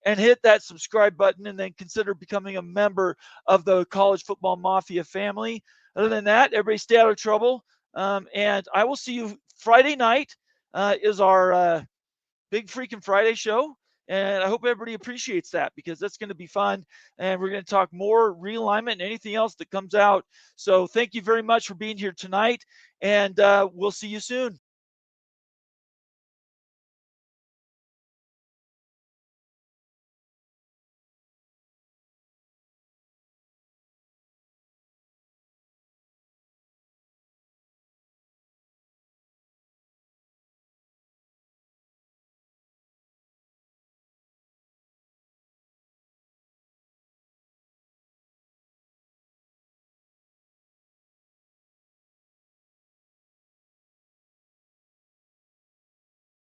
and hit that subscribe button, and then consider becoming a member of the College Football Mafia family. Other than that, everybody stay out of trouble. And I will see you Friday night is our Big Freaking Friday show. And I hope everybody appreciates that, because that's going to be fun. And we're going to talk more realignment and anything else that comes out. So thank you very much for being here tonight. And we'll see you soon.